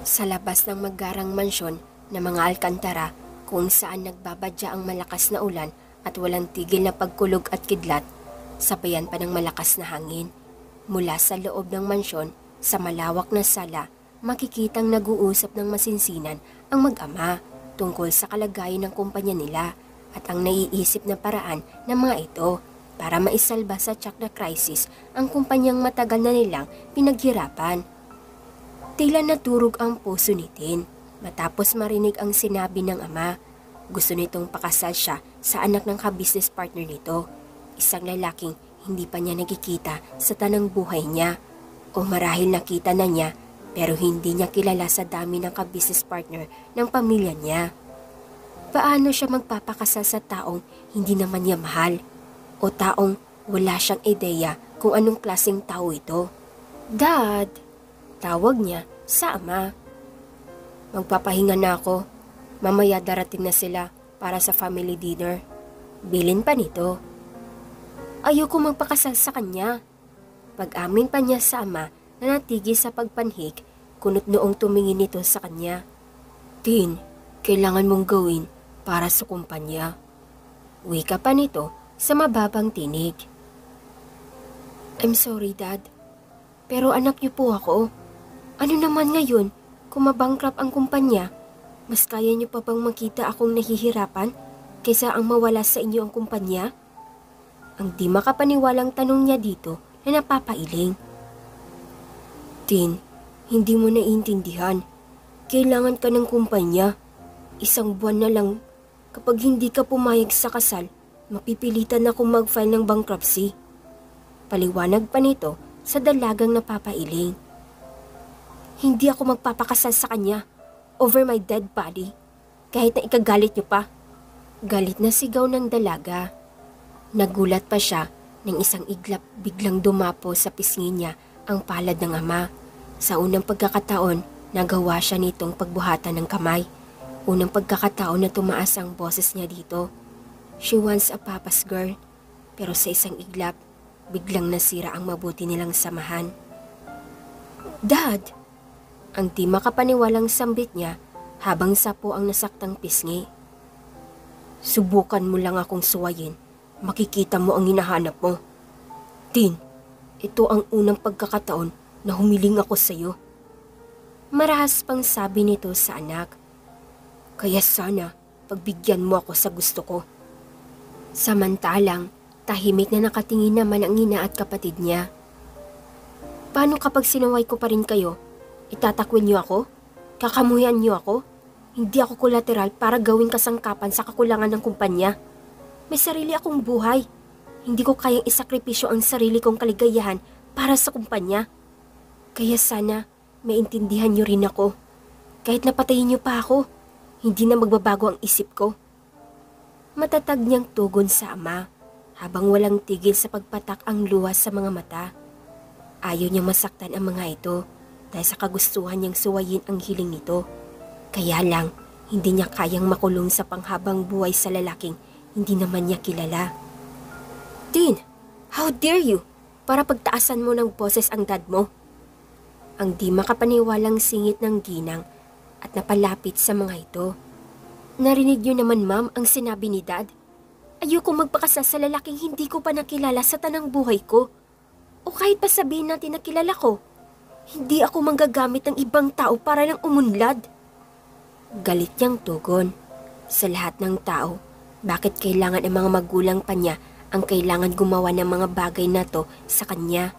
Sa labas ng magarang mansyon na mga alkantara kung saan nagbabadya ang malakas na ulan at walang tigil na pagkulog at kidlat, sabayan pa ng malakas na hangin. Mula sa loob ng mansyon, sa malawak na sala, makikitang nag-uusap ng masinsinan ang mag-ama tungkol sa kalagayan ng kumpanya nila at ang naiisip na paraan ng mga ito para maisalba sa tiyak na crisis ang kumpanyang matagal na nilang pinaghirapan. Tila naturog ang puso ni Tin matapos marinig ang sinabi ng ama. Gusto nitong pakasal siya sa anak ng ka-business partner nito, isang lalaking hindi pa niya nakikita sa tanang buhay niya, o marahil nakita na niya pero hindi niya kilala sa dami ng ka-business partner ng pamilya niya. Paano siya magpapakasal sa taong hindi naman niya mahal o taong wala siyang ideya kung anong klaseng tao ito? "Dad," tawag niya sa ama. "Magpapahinga na ako. Mamaya darating na sila para sa family dinner." Bilin pa nito. "Ayoko magpakasal sa kanya." Pag-amin pa niya sa ama na natigil sa pagpanhik, kunot noong tumingin nito sa kanya. "Tin, kailangan mong gawin para sa kumpanya." Wika pa nito sa mababang tinig. "I'm sorry, Dad. Pero anak niyo po ako. Ano naman ngayon kung mabankrupt ang kumpanya? Mas kaya niyo pa bang makita akong nahihirapan kaysa ang mawala sa inyo ang kumpanya?" Ang di makapaniwalang tanong niya dito na napapailing. "Tin, hindi mo naiintindihan. Kailangan ka ng kumpanya. Isang buwan na lang. Kapag hindi ka pumayag sa kasal, mapipilitan akong mag-file ng bankruptcy." Paliwanag pa nito sa dalagang napapailing. "Hindi ako magpapakasal sa kanya over my dead body, kahit na ikagalit niyo pa." Galit na sigaw ng dalaga. Nagulat pa siya nang isang iglap biglang dumapo sa pisngi niya ang palad ng ama. Sa unang pagkakataon, nagawa siya nitong pagbuhatan ng kamay. Unang pagkakataon na tumaas ang boses niya dito. She wants a papa's girl. Pero sa isang iglap, biglang nasira ang mabuti nilang samahan. "Dad!" Ang di makapaniwalang sambit niya habang sapo ang nasaktang pisngi. "Subukan mo lang akong suwayin. Makikita mo ang hinahanap mo. Tin, ito ang unang pagkakataon na humiling ako sa iyo." Marahas pang sabi nito sa anak. "Kaya sana pagbigyan mo ako sa gusto ko." Samantalang, tahimik na nakatingin naman ang ina at kapatid niya. "Paano kapag sinuway ko pa rin kayo? Itatakwin niyo ako? Kakamuhian niyo ako? Hindi ako kolateral para gawing kasangkapan sa kakulangan ng kumpanya. May sarili akong buhay. Hindi ko kayang isakripisyo ang sarili kong kaligayahan para sa kumpanya. Kaya sana maintindihan niyo rin ako. Kahit napatayin niyo pa ako, hindi na magbabago ang isip ko." Matatag niyang tugon sa ama habang walang tigil sa pagpatak ang luha sa mga mata. Ayaw niyang masaktan ang mga ito dahil sa kagustuhan niyang suwayin ang hiling nito. Kaya lang, hindi niya kayang makulong sa panghabang buhay sa lalaking hindi naman niya kilala. "Tin, how dare you? Para pagtaasan mo ng boses ang dad mo." Ang di makapaniwalang singit ng ginang at napalapit sa mga ito. "Narinig niyo naman, ma'am, ang sinabi ni Dad. Ayoko magpakasal sa lalaking hindi ko pa nakilala sa tanang buhay ko. O kahit pa sabihin natin na kilala ko, hindi ako manggagamit ng ibang tao para lang umunlad." Galit niyang tugon. Sa lahat ng tao, bakit kailangan ang mga magulang pa niya ang kailangan gumawa ng mga bagay na to sa kanya?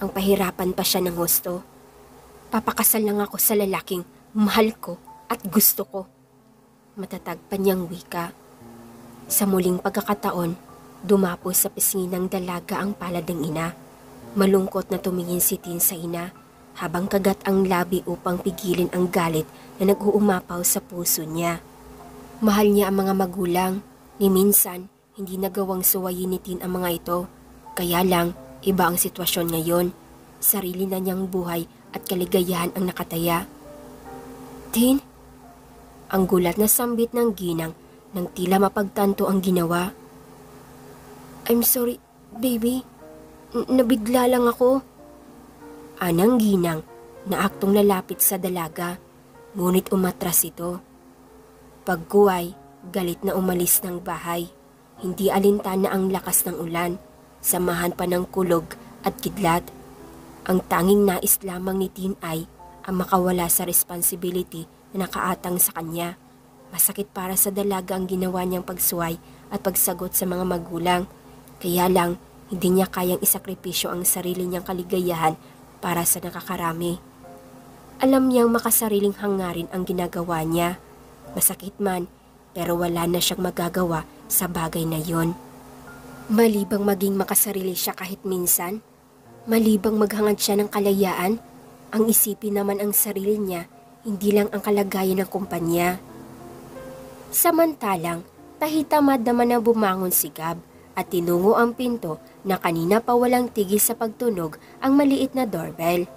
Ang pahirapan pa siya ng husto. "Papakasal lang ako sa lalaking mahal ko at gusto ko." Matatag pa niyang wika. Sa muling pagkakataon, dumapo sa pisngi ng dalaga ang palad ng ina. Malungkot na tumingin si Tin sa ina habang kagat ang labi upang pigilin ang galit na nag-uumapaw sa puso niya. Mahal niya ang mga magulang, ni minsan hindi nagawang suwayin ni Tin ang mga ito. Kaya lang, iba ang sitwasyon ngayon. Sarili na niyang buhay at kaligayahan ang nakataya. "Tin?" Ang gulat na sambit ng ginang nang tila mapagtanto ang ginawa. "I'm sorry, baby. Nabigla lang ako." Anang ginang na aktong lalapit sa dalaga. ngunit umatras ito. Pagkuway, galit na umalis ng bahay. Hindi alintana ang lakas ng ulan, samahan pa ng kulog at kidlat. Ang tanging nais lamang ni Tin ay ang makawala sa responsibility na nakaatang sa kanya. Masakit para sa dalaga ang ginawa niyang pagsuway at pagsagot sa mga magulang. Kaya lang, hindi niya kayang isakripisyo ang sarili niyang kaligayahan para sa nakakarami. Alam niyang makasariling hangarin ang ginagawa niya. Masakit man, pero wala na siyang magagawa sa bagay na yon. Malibang maging makasarili siya kahit minsan, malibang maghangad siya ng kalayaan, ang isipin naman ang sarili niya, hindi lang ang kalagayan ng kumpanya. Samantalang, tahitamad naman na bumangon si Gab at tinungo ang pinto na kanina pa walang tigil sa pagtunog ang maliit na doorbell.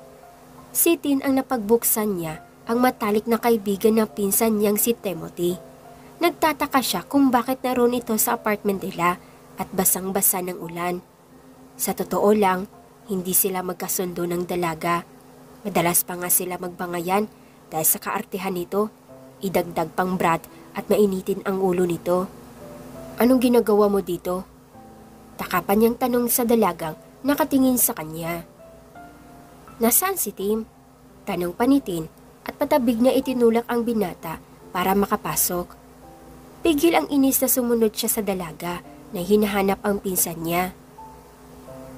Si Tin ang napagbuksan niya, ang matalik na kaibigan ng pinsan niyang si Timothy. Nagtataka siya kung bakit naroon ito sa apartment nila at basang-basa ng ulan. Sa totoo lang, hindi sila magkasundo ng dalaga. Madalas pa nga sila magbangayan dahil sa kaartehan nito. Idagdag pang brat at mainitin ang ulo nito. Anong ginagawa mo dito? Takapan niyang tanong sa dalagang nakatingin sa kanya. Nasaan si Tim? Tanong pa ni Tin at patabig na itinulak ang binata para makapasok. Pigil ang inis na sumunod siya sa dalaga na hinahanap ang pinsan niya.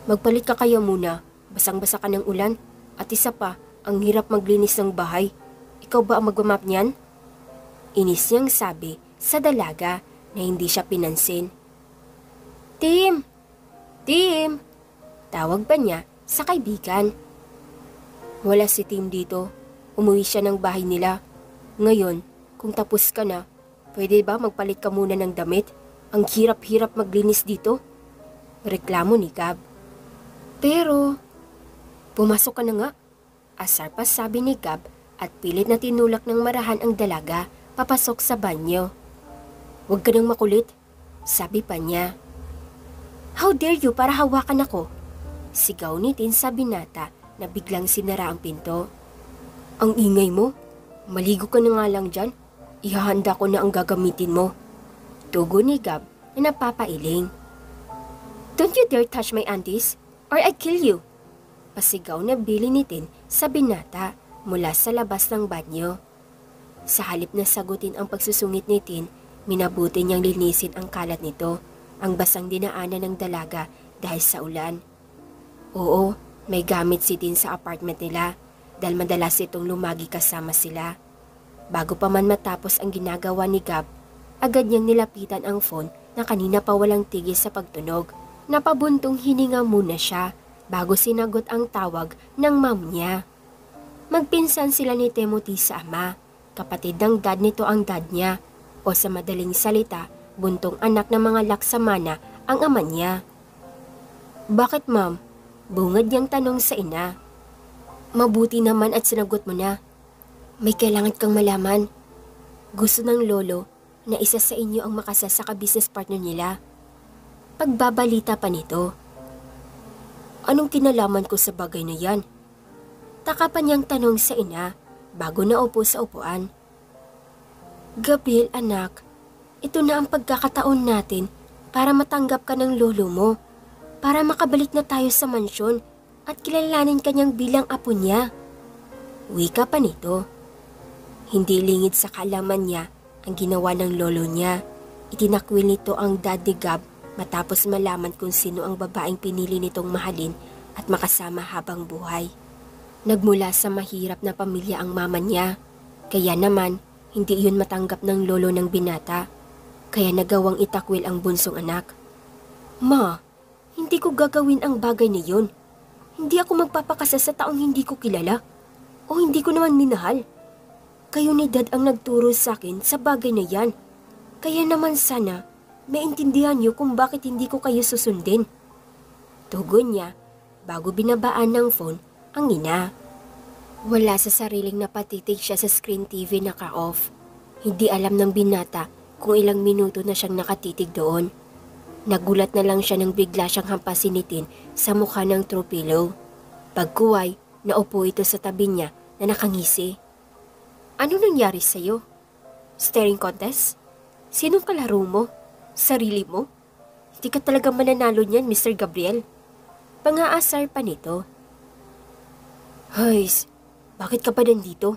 Magpalit ka kaya muna, basang-basa ka ng ulan at isa pa, ang hirap maglinis ng bahay. Ikaw ba ang magmamap niyan? Inis niyang sabi sa dalaga na hindi siya pinansin. Tim! Tim! Tawag pa niya sa kaibigan. Wala si Tim dito. Umuwi siya ng bahay nila. Ngayon, kung tapos ka na, pwede ba magpalit ka muna ng damit? Ang hirap-hirap maglinis dito. Reklamo ni Gab. Pero, pumasok ka na nga. Asar pa sabi ni Gab at pilit na tinulak ng marahan ang dalaga papasok sa banyo. Huwag ka nang makulit, sabi pa niya. How dare you para hawakan ako? Sigaw ni Tin sa binata na biglang sinara ang pinto. Ang ingay mo, maligo ka na nga lang dyan. Ihahanda ko na ang gagamitin mo. Tugon ni Gab na napapailing. Don't you dare touch my aunties or I kill you. Pasigaw na bili ni Tin sa binata mula sa labas ng banyo. Sa halip na sagutin ang pagsusungit ni Tin, minabuti niyang linisin ang kalat nito, ang basang dinaanan ng dalaga dahil sa ulan. Oo, may gamit si Tin sa apartment nila dahil madalas itong lumagi kasama sila. Bago pa man matapos ang ginagawa ni Gab, agad niyang nilapitan ang phone na kanina pa walang tigil sa pagtunog. Napabuntong hininga muna siya bago sinagot ang tawag ng mom niya. Magpinsan sila ni Timothy sa ama, kapatid ng dad nito ang dad niya, o sa madaling salita, buntong anak ng mga laksamana ang ama niya. Bakit ma'am? Bungad niyang tanong sa ina. Mabuti naman at sinagot mo na. May kailangan kang malaman. Gusto ng lolo na isa sa inyo ang makasal sa ka-business partner nila. Pagbabalita pa nito. Anong kinalaman ko sa bagay na yan? Takapan niyang tanong sa ina bago naupo sa upuan. Gabriel anak, ito na ang pagkakataon natin para matanggap ka ng lolo mo, para makabalik na tayo sa mansyon at kilalanin kanyang bilang apo niya. Wika pa nito. Hindi lingid sa kaalaman niya ang ginawa ng lolo niya. Itinakwil nito ang dad ni Gab matapos malaman kung sino ang babaeng pinili nitong mahalin at makasama habang buhay. Nagmula sa mahirap na pamilya ang mama niya, kaya naman hindi iyon matanggap ng lolo ng binata, kaya nagawang itakwil ang bunsong anak. Ma, hindi ko gagawin ang bagay na yun. Hindi ako magpapakasal sa taong hindi ko kilala o hindi ko naman minahal. Kayo ni Dad ang nagturo sa akin sa bagay na yan, kaya naman sana maintindihan niyo kung bakit hindi ko kayo susundin. Tugon niya bago binabaan ng phone ang ina. Wala sa sariling napatitig siya sa screen TV na ka-off. Hindi alam ng binata kung ilang minuto na siyang nakatitig doon. Nagulat na lang siya nang bigla siyang hampasin ni Tin sa mukha ng throw pillow. Pagkuway, naupo ito sa tabi niya na nakangisi. Ano nangyari sa'yo? Staring contest? Sinong kalaro mo? Sarili mo? Hindi ka talaga mananalo niyan, Mr. Gabriel. Pangaasar pa nito. Hays, bakit ka pa nandito?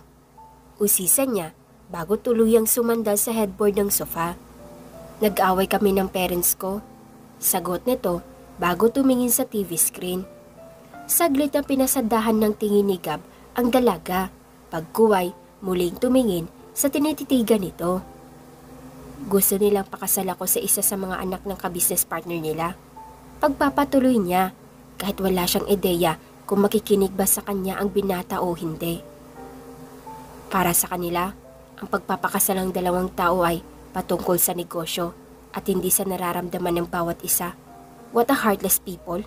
Usisa niya bago tuluyang sumandal sa headboard ng sofa. Nag-away kami ng parents ko. Sagot nito bago tumingin sa TV screen. Saglit na pinasadahan ng tingin ni Gab ang dalaga. Pagkuway, muling tumingin sa tinititigan nito. Gusto nilang pakasal ako sa isa sa mga anak ng ka-business partner nila. Pagpapatuloy niya kahit wala siyang ideya kung makikinig ba sa kanya ang binata o hindi. Para sa kanila, ang pagpapakasal ng dalawang tao ay patungkol sa negosyo at hindi sa nararamdaman ng bawat isa. What a heartless people.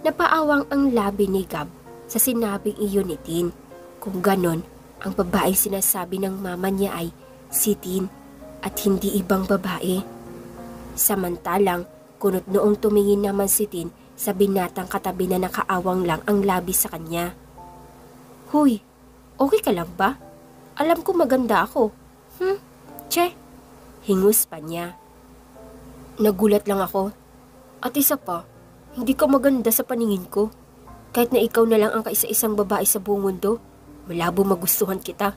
Napaawang ang labi ni Gab sa sinabing iyon ni Tin. Kung ganon, ang babaeng sinasabi ng mama niya ay si Tin at hindi ibang babae. Samantalang, kunot noong tumingin naman si Tin sa binatang katabi na nakaawang lang ang labi sa kanya. Huy, okay ka lang ba? Alam ko maganda ako. Che, hingus pa niya. Nagulat lang ako. At isa pa, hindi ka maganda sa paningin ko. Kahit na ikaw na lang ang kaisa-isang babae sa buong mundo, malabo magustuhan kita.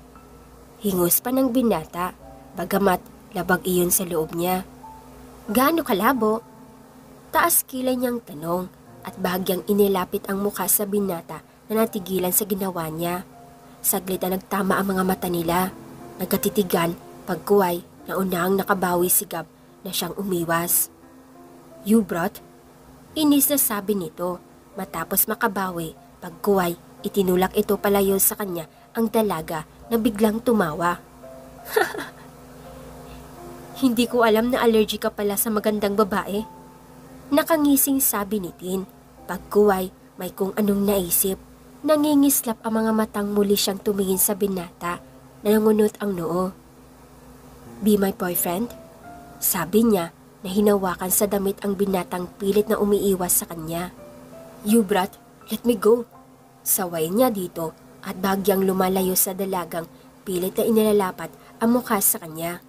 Hingus pa ng binata, bagamat labag iyon sa loob niya. Gaano kalabo? Taas kilay niyang tanong at bahagyang inilapit ang mukha sa binata na natigilan sa ginawa niya. Saglit na nagtama ang mga mata nila. Nagkatitigan, pagkuway na unahang nakabawi si Gab na siyang umiwas. You brought? Inis na sabi nito. Matapos makabawi, pagkuway, itinulak ito palayo sa kanya ang dalaga na biglang tumawa. Hindi ko alam na allergic ka pala sa magandang babae. Nakangising sabi ni Tin. Pagkuway, may kung anong naisip. Nangingislap ang mga matang muli siyang tumingin sa binata na nangunot ang noo. Be my boyfriend? Sabi niya na hinawakan sa damit ang binatang pilit na umiiwas sa kanya. You brat, let me go. Saway niya dito at bagyang lumalayo sa dalagang pilit na inilalapat ang mukha sa kanya.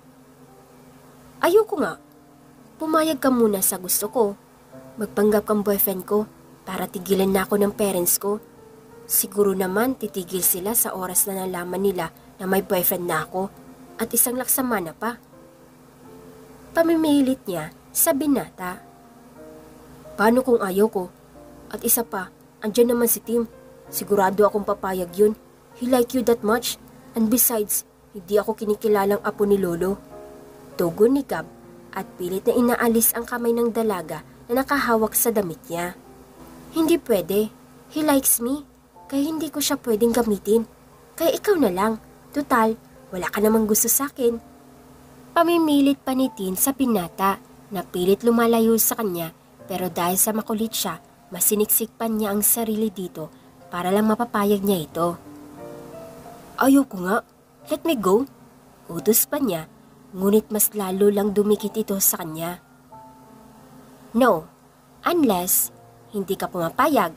Ayoko nga. Pumayag ka muna sa gusto ko. Magpanggap kang boyfriend ko para tigilan na ako ng parents ko. Siguro naman titigil sila sa oras na nalaman nila na may boyfriend na ako at isang laksamana pa. Pamimilit niya sa binata. Paano kung ayaw ko? At isa pa, andyan naman si Tim. Sigurado akong papayag yun. He like you that much. And besides, hindi ako kinikilalang apo ni Lolo. Tugon ni Gab at pilit na inaalis ang kamay ng dalaga na nakahawak sa damit niya. Hindi pwede. He likes me. Kaya hindi ko siya pwedeng gamitin. Kaya ikaw na lang. Tutal, wala ka namang gusto sa akin. Pamimilit pa ni Tin sa binata na pilit lumalayo sa kanya pero dahil sa makulit siya, masiniksik pa niya ang sarili dito para lang mapapayag niya ito. Ayoko nga. Let me go. Utos pa niya. Ngunit mas lalo lang dumikit ito sa kanya. No, unless hindi ka pumapayag.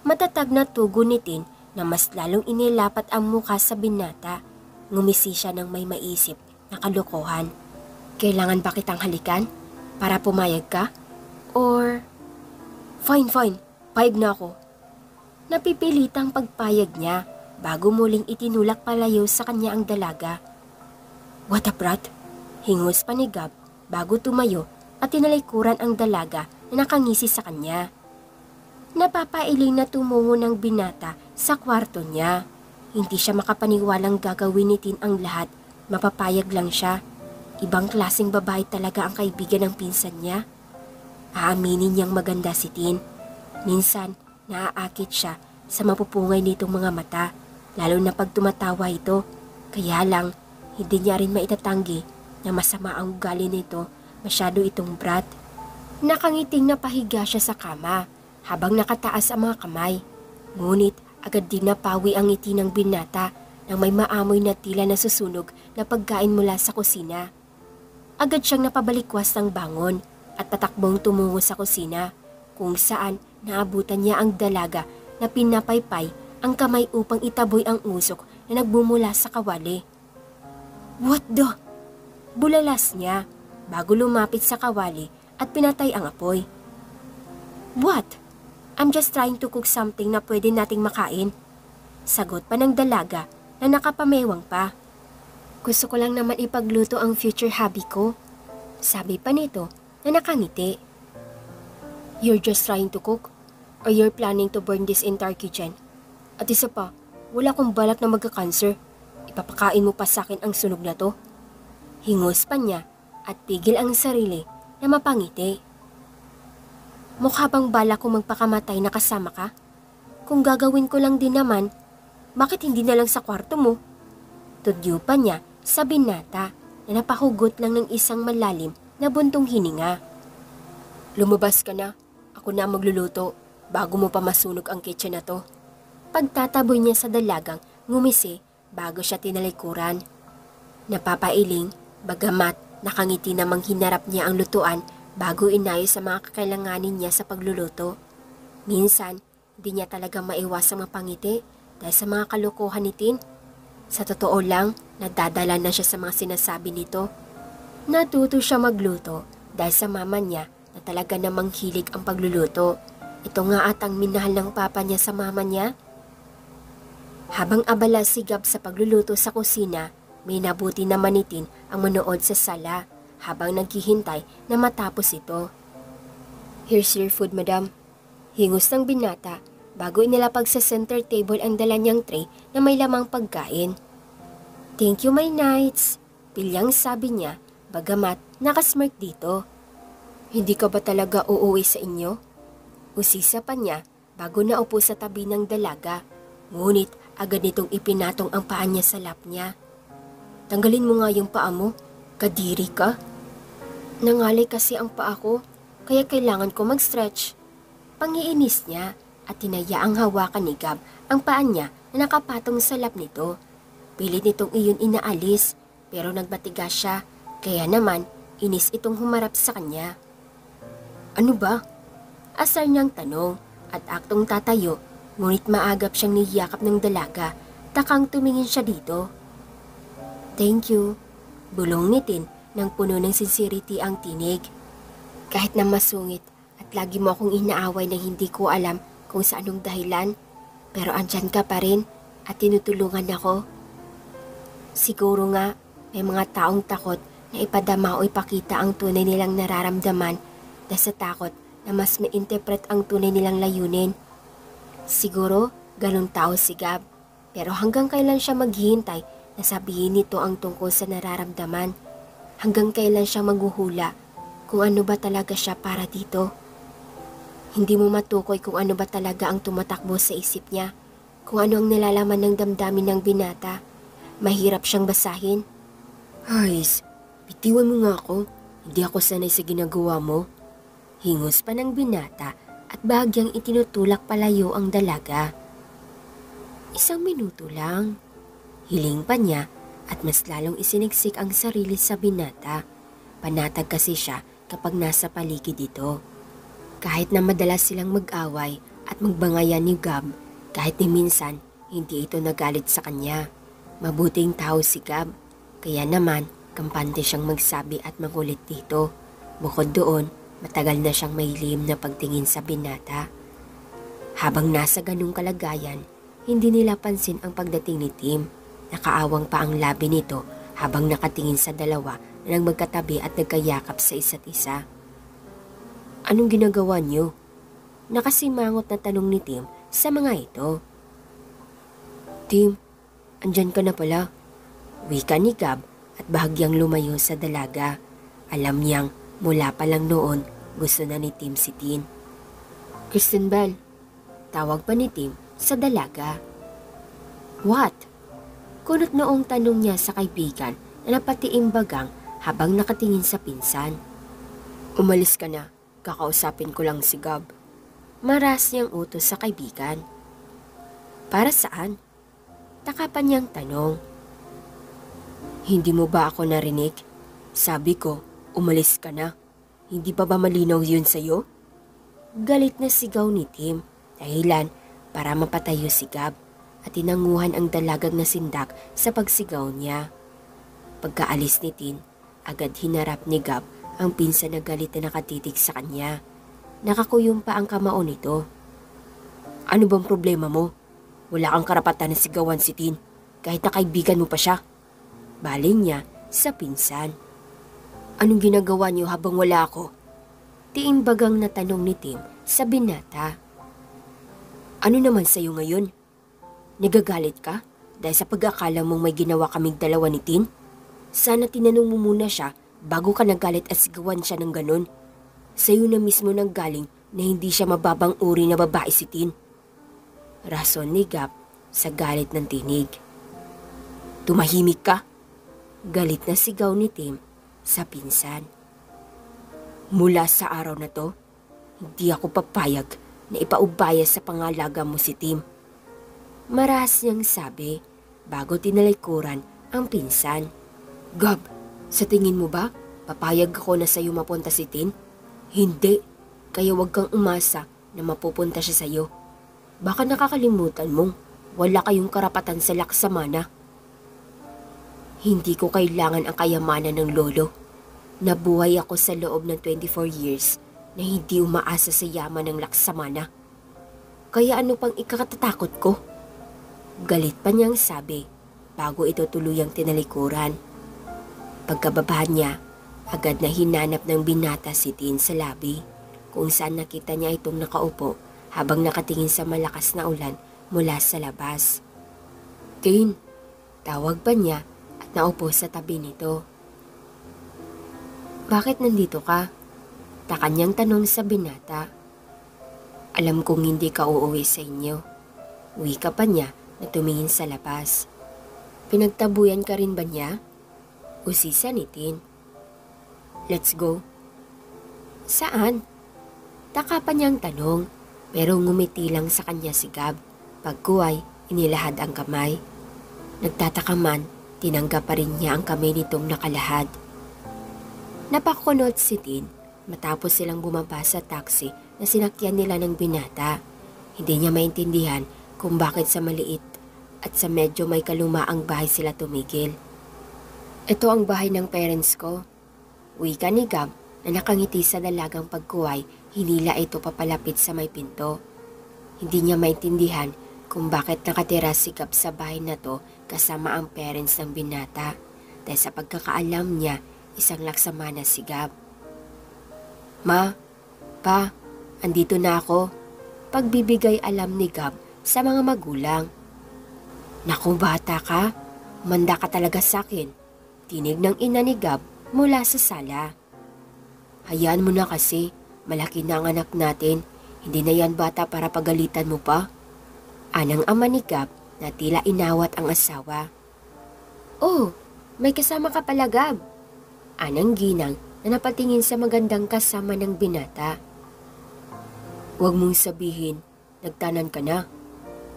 Matatag na tugon ni Tin na mas lalong inilapat ang mukha sa binata. Ngumisi siya ng may maisip na kalokohan. Kailangan ba kitang halikan para pumayag ka? Or, fine, payag na ako. Napipilitang pagpayag niya bago muling itinulak palayo sa kanya ang dalaga. What a brat! Hingus pa ni Gab bago tumayo at tinalikuran ang dalaga na nakangisi sa kanya. Napapailing na tumungo ng binata sa kwarto niya. Hindi siya makapaniwalang gagawin ni Tin ang lahat. Mapapayag lang siya. Ibang klaseng babae talaga ang kaibigan ng pinsan niya. Aaminin niyang maganda si Tin. Minsan, naaakit siya sa mapupungay nitong mga mata, lalo na pag tumatawa ito. Kaya lang, hindi niya rin maitatanggi na masama ang ugali nito, masyado itong brat. Nakangiting napahiga siya sa kama habang nakataas ang mga kamay. Ngunit agad din napawi ang ngiti ng binata nang may maamoy na tila nasusunog na pagkain mula sa kusina. Agad siyang napabalikwas ng bangon at patakbong tumungo sa kusina kung saan naabutan niya ang dalaga na pinapaypay ang kamay upang itaboy ang usok na nagbumula sa kawali. What the? Bulalas niya bago lumapit sa kawali at pinatay ang apoy. What? I'm just trying to cook something na pwede nating makain. Sagot pa ng dalaga na nakapamewang pa. Gusto ko lang naman ipagluto ang future hubby ko. Sabi pa nito na nakangiti. You're just trying to cook? Or you're planning to burn this entire kitchen? At isa pa, wala akong balak na magka-cancer. Ipapakain mo pa sa akin ang sunog na to? Hingos pa niya at pigil ang sarili na mapangiti. Mukha bang bala kong magpakamatay na kasama ka? Kung gagawin ko lang din naman, bakit hindi na lang sa kwarto mo? Tudyo pa niya sa binata na napahugot lang ng isang malalim na buntong hininga. Lumabas ka na, ako na magluluto bago mo pa masunog ang kitchen na to. Pagtataboy niya sa dalagang ngumisi bago siya tinalikuran. Napapailing, bagamat nakangiti namang hinarap niya ang lutuan bago inayos sa mga kakailanganin niya sa pagluluto. Minsan, di niya talaga maiwasang mapangiti dahil sa mga kalokohan ni Tin. Sa totoo lang, nadadala na siya sa mga sinasabi nito. Natuto siya magluto dahil sa mama niya na talaga namang hilig ang pagluluto. Ito nga at ang minahal ng papa niya sa mama niya. Habang abala si Gab sa pagluluto sa kusina, may nabuti naman ni Tin ang manood sa sala habang naghihintay na matapos ito. Here's your food, madam. Hingos ng binata bago inilapag sa center table ang dala niyang tray na may lamang pagkain. Thank you, my knights, pilyang sabi niya bagamat nakasmirk dito. Hindi ka ba talaga uuwi sa inyo? Usisa pa niya bago naupo sa tabi ng dalaga. Ngunit agad nitong ipinatong ang paa niya sa lap niya. Tanggalin mo nga yung paa mo, kadiri ka. Nangalay kasi ang paa ko, kaya kailangan ko mag-stretch. Pangiinis niya at tinayaang hawakan ni Gab ang paa niya na nakapatong sa lap nito. Pilit nitong iyon inaalis pero nagbatiga siya, kaya naman inis itong humarap sa kanya. Ano ba? Asar niyang tanong at aktong tatayo, ngunit maagap siyang niyakap ng dalaga, takang tumingin siya dito. Thank you, bulong ni Tin nang puno ng sincerity ang tinig. Kahit na masungit at lagi mo akong inaaway na hindi ko alam kung sa anong dahilan, pero andyan ka pa rin at tinutulungan ako. Siguro nga may mga taong takot na ipadama o ipakita ang tunay nilang nararamdaman dahil sa takot na mas ma-interpret ang tunay nilang layunin. Siguro ganun tao si Gab, pero hanggang kailan siya maghihintay na sabihin nito ang tungkol sa nararamdaman? Hanggang kailan siya maghuhula kung ano ba talaga siya para dito? Hindi mo matukoy kung ano ba talaga ang tumatakbo sa isip niya, kung ano ang nalalaman ng damdamin ng binata. Mahirap siyang basahin. Hays, bitiwan mo nga ako. Hindi ako sanay sa ginagawa mo. Hingos pa ng binata at bahagyang itinutulak palayo ang dalaga. 1 minuto lang. Hiling pa niya at mas lalong isiniksik ang sarili sa binata. Panatag kasi siya kapag nasa paligid ito. Kahit na madalas silang mag-away at magbangayan ni Gab, kahit ni minsan hindi ito nagalit sa kanya. Mabuting tao si Gab, kaya naman kampante siyang magsabi at makulit dito. Bukod doon, matagal na siyang may lihim na pagtingin sa binata. Habang nasa ganung kalagayan, hindi nila pansin ang pagdating ni Tim. Nakaawang pa ang labi nito habang nakatingin sa dalawa na magkatabi at nagkayakap sa isa't isa. Anong ginagawa niyo? Nakasimangot na tanong ni Tim sa mga ito. Tim, andyan ka na pala. Wika ni Gab at bahagyang lumayo sa dalaga. Alam niyang mula pa lang noon gusto na ni Tim si Tin. Kristen Bell, tawag pa ni Tim sa dalaga. What? Kunot noong tanong niya sa kaibigan na napatiimbagang habang nakatingin sa pinsan. Umalis ka na, kakausapin ko lang si Gab. Maras niyang utos sa kaibigan. Para saan? Takapan niyang tanong. Hindi mo ba ako narinig? Sabi ko, umalis ka na. Hindi pa ba malinaw yun sa'yo? Galit na sigaw ni Tim, dahilan para mapatayo si Gab at tinanguhan ang dalagang nasindak sa pagsigaw niya. Pagkaalis ni Tin, agad hinarap ni Gab ang pinsan na galit na nakatitig sa kanya. Nakakuyong pa ang kamao nito. Ano bang problema mo? Wala kang karapatan na sigawan si Tin, kahit na kaibigan mo pa siya. Baling niya sa pinsan. Anong ginagawa niyo habang wala ako? Tiimbagang natanong ni Tim sa binata. Ano naman sa'yo ngayon? Nagagalit ka dahil sa pag-akala mong may ginawa kaming dalawa ni Tin? Sana tinanong mo muna siya bago ka nagalit at sigawan siya ng ganun. Sa'yo na mismo nang galing na hindi siya mababang uri na babae si Tin. Rason ni Gab sa galit ng tinig. Tumahimik ka! Galit na sigaw ni Tim sa pinsan. Mula sa araw na to, hindi ako papayag na ipaubaya sa pangalaga mo si Tim. Marahas niyang sabi bago tinalikuran ang pinsan. Gab, sa tingin mo ba papayag ako na sa'yo mapunta si Tin? Hindi, kaya wag kang umasa na mapupunta siya sa'yo. Baka nakakalimutan mong wala kayong karapatan sa laksamana. Hindi ko kailangan ang kayamanan ng lolo. Nabuhay ako sa loob ng 24 years na hindi umaasa sa yaman ng laksamana. Kaya ano pang ikakatatakot ko? Galit pa niyang sabi bago ito tuluyang tinalikuran. Pagkababa niya, agad na hinanap ng binata si Tin sa labi kung saan nakita niya itong nakaupo habang nakatingin sa malakas na ulan mula sa labas. Tin, tawag pa niya at naupo sa tabi nito. Bakit nandito ka? Kanyang tanong sa binata. Alam kong hindi ka uuwi sa inyo. Wika pa niya na tumingin sa labas. Pinagtabuyan ka rin ba niya? Usisa ni Tin. Let's go. Saan? Taka pa niyang tanong pero ngumiti lang sa kanya si Gab. Pagkuway, inilahad ang kamay. Nagtataka man, tinanggap pa rin niya ang kamay nitong nakalahad. Napakunot si Tin matapos silang bumaba sa taxi na sinakyan nila ng binata. Hindi niya maintindihan kung bakit sa maliit at sa medyo may kalumaang bahay sila tumigil. Ito ang bahay ng parents ko. Wika ni Gab na nakangiti sa dalagang pagkuway, hinila ito papalapit sa may pinto. Hindi niya maintindihan kung bakit nakatira si Gab sa bahay na to kasama ang parents ng binata dahil sa pagkakaalam niya isang laksamana si Gab. Ma, pa, andito na ako. Pagbibigay alam ni Gab sa mga magulang. Naku bata ka, manda ka talaga sa akin. Tinig ng ina ni Gab mula sa sala. Hayaan mo na kasi, malaki na ang anak natin. Hindi na yan bata para pagalitan mo pa. Anang ama ni Gab na tila inawat ang asawa. Oh, may kasama ka pala Gab. Anang ginang na napatingin sa magandang kasama ng binata. Huwag mong sabihin, nagtanan ka na.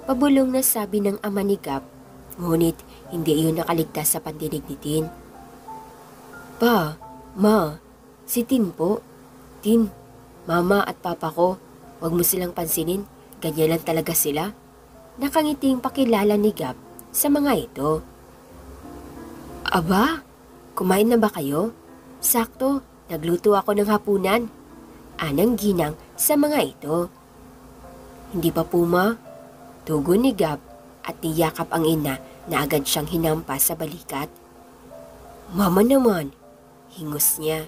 Pabulong na sabi ng ama ni Gab, ngunit hindi iyon nakaligtas sa pandinig ni Tin. Pa, ma, si Tin po. Tin, mama at papa ko, huwag mo silang pansinin, ganyan lang talaga sila. Nakangiting pakilala ni Gab sa mga ito. Aba, kumain na ba kayo? Sakto, nagluto ako ng hapunan. Anang ginang sa mga ito. Hindi pa po ma? Tugon ni Gab at niyakap ang ina na agad siyang hinampas sa balikat. Mama naman, hingos niya.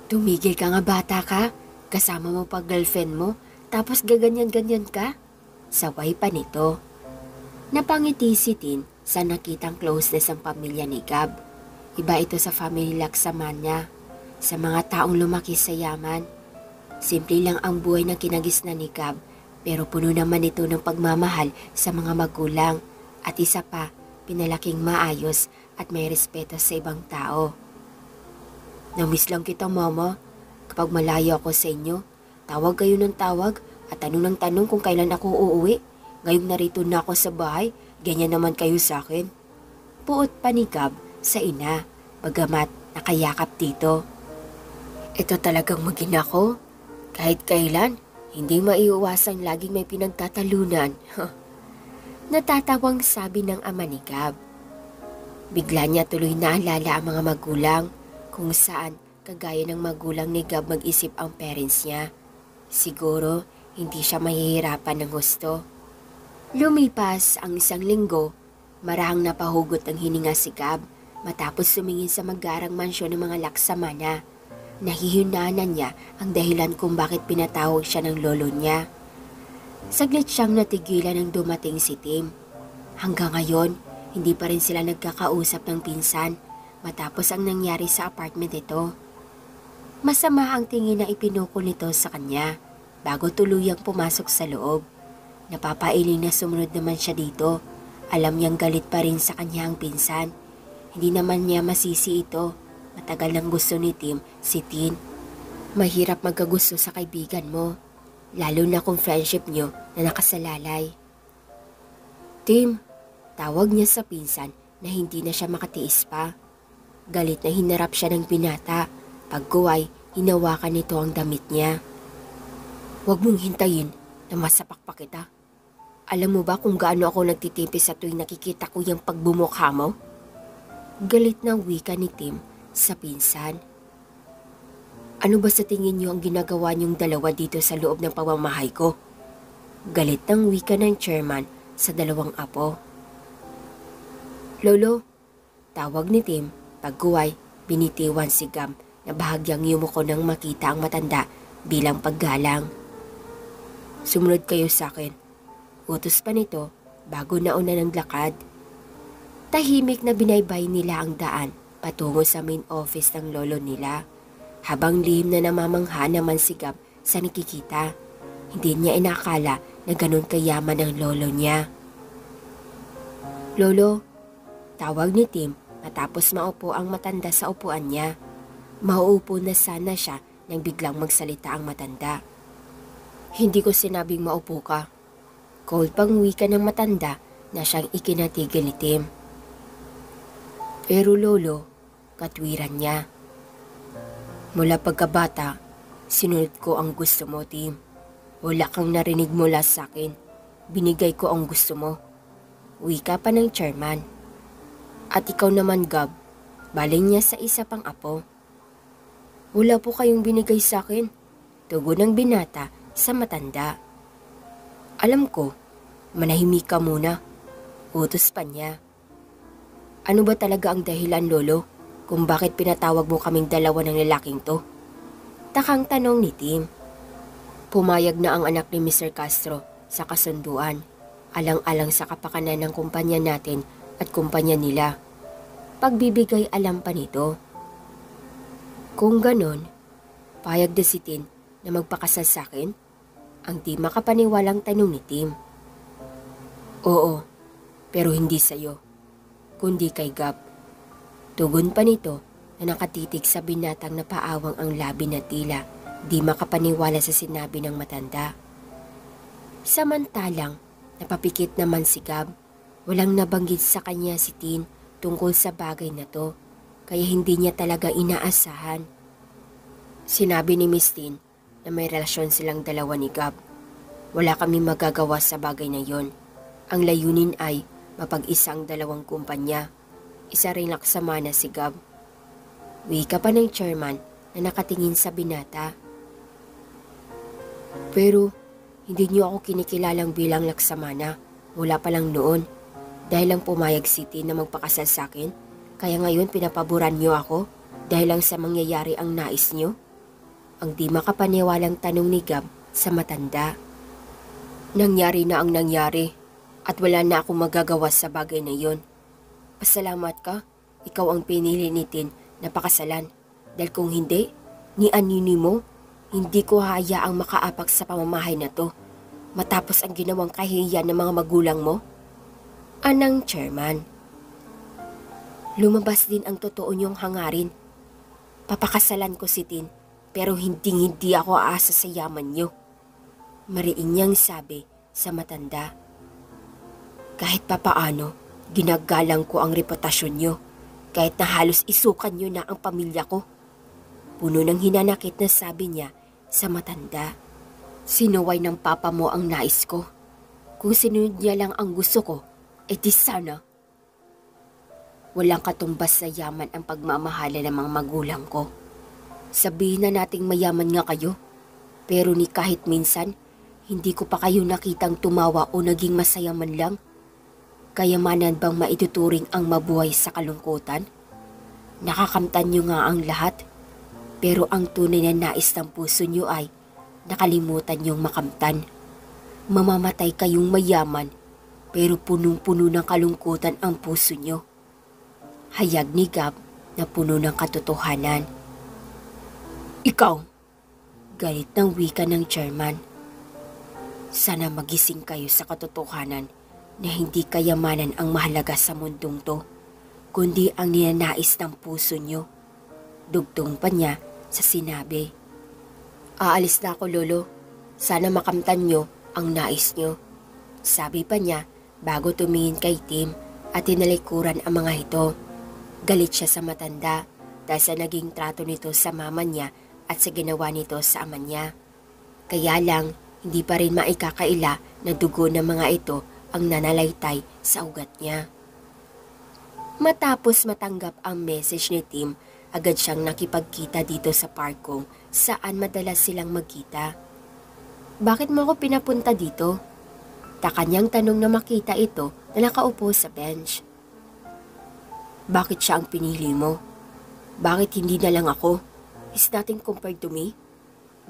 Tumigil ka nga bata ka, kasama mo pa girlfriend mo, tapos gaganyan-ganyan ka? Saway pa nito. Napangiti si Tin sa nakitang closeness ang pamilya ni Gab. Iba ito sa family laksamana, sa mga taong lumaki sa yaman. Simple lang ang buhay na kinagisnan ni Gab, pero puno naman ito ng pagmamahal sa mga magulang at isa pa, pinalaking maayos at may respeto sa ibang tao. Namiss lang kita mama, kapag malayo ako sa inyo, tawag kayo ng tawag at tanong ng tanong kung kailan ako uuwi. Ngayong narito na ako sa bahay, ganyan naman kayo sa akin. Puot pa ni Gab sa ina, bagamat nakayakap dito. Ito talagang magina ko. Kahit kailan, hindi maiiwasang laging may pinagtatalunan. Natatawang sabi ng ama ni Gab. Bigla niya tuloy naalala ang mga magulang kung saan kagaya ng magulang ni Gab mag-isip ang parents niya. Siguro hindi siya mahihirapan ng husto. Lumipas ang 1 linggo, marahang napahugot ang hininga si Gab matapos sumingin sa magarang mansyon ng mga Laksamana. Nahihinaanan niya ang dahilan kung bakit pinatawag siya ng lolo niya. Saglit siyang natigilan nang dumating si Tim. Hanggang ngayon, hindi pa rin sila nagkakausap ng pinsan matapos ang nangyari sa apartment nito. Masama ang tingin na ipinukol nito sa kanya bago tuluyang pumasok sa loob. Napapailing na sumunod naman siya dito. Alam niyang galit pa rin sa kanya ang pinsan. Hindi naman niya masisi ito. Matagal nang gusto ni Tim si Tin. Mahirap magkagusto sa kaibigan mo, lalo na kung friendship niyo na nakasalalay. Tim, tawag niya sa pinsan na hindi na siya makatiis pa. Galit na hinarap siya ng binata. Pagkuway, hinawakan nito ang damit niya. Huwag mong hintayin na masapak pa kita. Alam mo ba kung gaano ako nagtitimpi sa tuwing nakikita ko yung pagbumukha mo? Galit na wika ni Tim sa pinsan. Ano ba sa tingin niyo ang ginagawa niyong dalawa dito sa loob ng pamamahay ko? Galit ng wika ng chairman sa dalawang apo. Lolo, tawag ni Tim. Pagkuway, binitiwan si Gab na bahagyang yumuko nang makita ang matanda bilang paggalang. Sumunod kayo sa akin. Utos pa nito bago nauna ng lakad. Tahimik na binaybay nila ang daan patungo sa main office ng lolo nila. Habang lihim na namamangha naman si Gab sa nakikita. Hindi niya inakala na ganun kayaman ang lolo niya. Lolo, tawag ni Tim matapos maupo ang matanda sa upuan niya. Mauupo na sana siya nang biglang magsalita ang matanda. Hindi ko sinabing maupo ka. Cold pang wika ng matanda na siyang ikinatigil ni Tim. Pero lolo, katwiran niya. Mula pagkabata, sinunod ko ang gusto mo, Tim. Wala kang narinig mula sa akin. Binigay ko ang gusto mo. Wika pa ng chairman. At ikaw naman, Gab, baling niya sa isa pang apo. Wala po kayong binigay sa akin. Tugon ng binata sa matanda. Alam ko, manahimik ka muna. Utos pa niya. Ano ba talaga ang dahilan, lolo, kung bakit pinatawag mo kaming dalawa ng lalaking to? Takang tanong ni Tim. Pumayag na ang anak ni Mr. Castro sa kasunduan, alang-alang sa kapakanan ng kumpanya natin at kumpanya nila. Pagbibigay alam pa nito. Kung ganon, payag na si Tin na magpakasal sa akin? Ang di makapaniwalang tanong ni Tim. Oo, pero hindi sa'yo, kundi kay Gab. Tugon pa nito na nakatitig sa binatang napaawang ang labi na tila di makapaniwala sa sinabi ng matanda. Samantalang napapikit naman si Gab. Walang nabanggit sa kanya si Tin tungkol sa bagay na to, kaya hindi niya talaga inaasahan. Sinabi ni Miss Tin na may relasyon silang dalawa ni Gab. Wala kaming magagawa sa bagay na yon. Ang layunin ay mapag-isang dalawang kumpanya. Isa ring Laksamana si Gab. Wika pa ng chairman na nakatingin sa binata. Pero hindi niyo ako kinikilalang bilang Laksamana mula pa lang noon. Dahil lang pumayag si Tin na magpakasal sa akin, kaya ngayon pinapaboran niyo ako dahil lang sa mangyayari ang nais niyo? Ang di makapaniwalang tanong ni Gab sa matanda. Nangyari na ang nangyari at wala na akong magagawa sa bagay na yon. Pasalamat ka, ikaw ang pinili ni Tin na pakasalan. Dahil kung hindi, ni anini mo, hindi ko hayaang makaapak sa pamamahay na to matapos ang ginawang kahihiyan ng mga magulang mo. Anang chairman. Lumabas din ang totoo niyong hangarin. Papakasalan ko si Tin, pero hindi ako aasa sa yaman niyo. Mariin niyang sabi sa matanda. Kahit papaano, ginagalang ko ang reputasyon niyo, kahit na halos isukan niyo na ang pamilya ko. Puno ng hinanakit na sabi niya sa matanda. Sinuway ng papa mo ang nais ko. Kung sinunod niya lang ang gusto ko, di sana. Walang katumbas sa yaman ang pagmamahala ng mga magulang ko. Sabihin na nating mayaman nga kayo, pero ni kahit minsan, hindi ko pa kayo nakitang tumawa o naging masaya man lang. Kayamanan bang maituturing ang mabuhay sa kalungkutan? Nakakamtan niyo nga ang lahat, pero ang tunay na nais ng puso niyo ay nakalimutan niyong makamtan. Mamamatay kayong mayaman, pero punong-puno ng kalungkutan ang puso niyo. Hayag ni Gab na puno ng katotohanan. Ikaw, galit ng wika ng chairman. Sana magising kayo sa katotohanan na hindi kayamanan ang mahalaga sa mundong to, kundi ang ninanais ng puso niyo. Dugtong pa niya sa sinabi. Aalis na ako, Lolo. Sana makamtan niyo ang nais niyo. Sabi pa niya bago tumingin kay Tim at tinalikuran ang mga ito. Galit siya sa matanda dahil sa naging trato nito sa mama niya at sa ginawa nito sa ama niya. Kaya lang, hindi pa rin maikakaila na dugo ng mga ito ang nanalaytay sa ugat niya. Matapos matanggap ang message ni Tim, agad siyang nakipagkita dito sa parko saan madalas silang magkita. Bakit mo ako pinapunta dito? Takanyang tanong na makita ito na nakaupo sa bench. Bakit siya ang pinili mo? Bakit hindi na lang ako? Is nothing compared to me?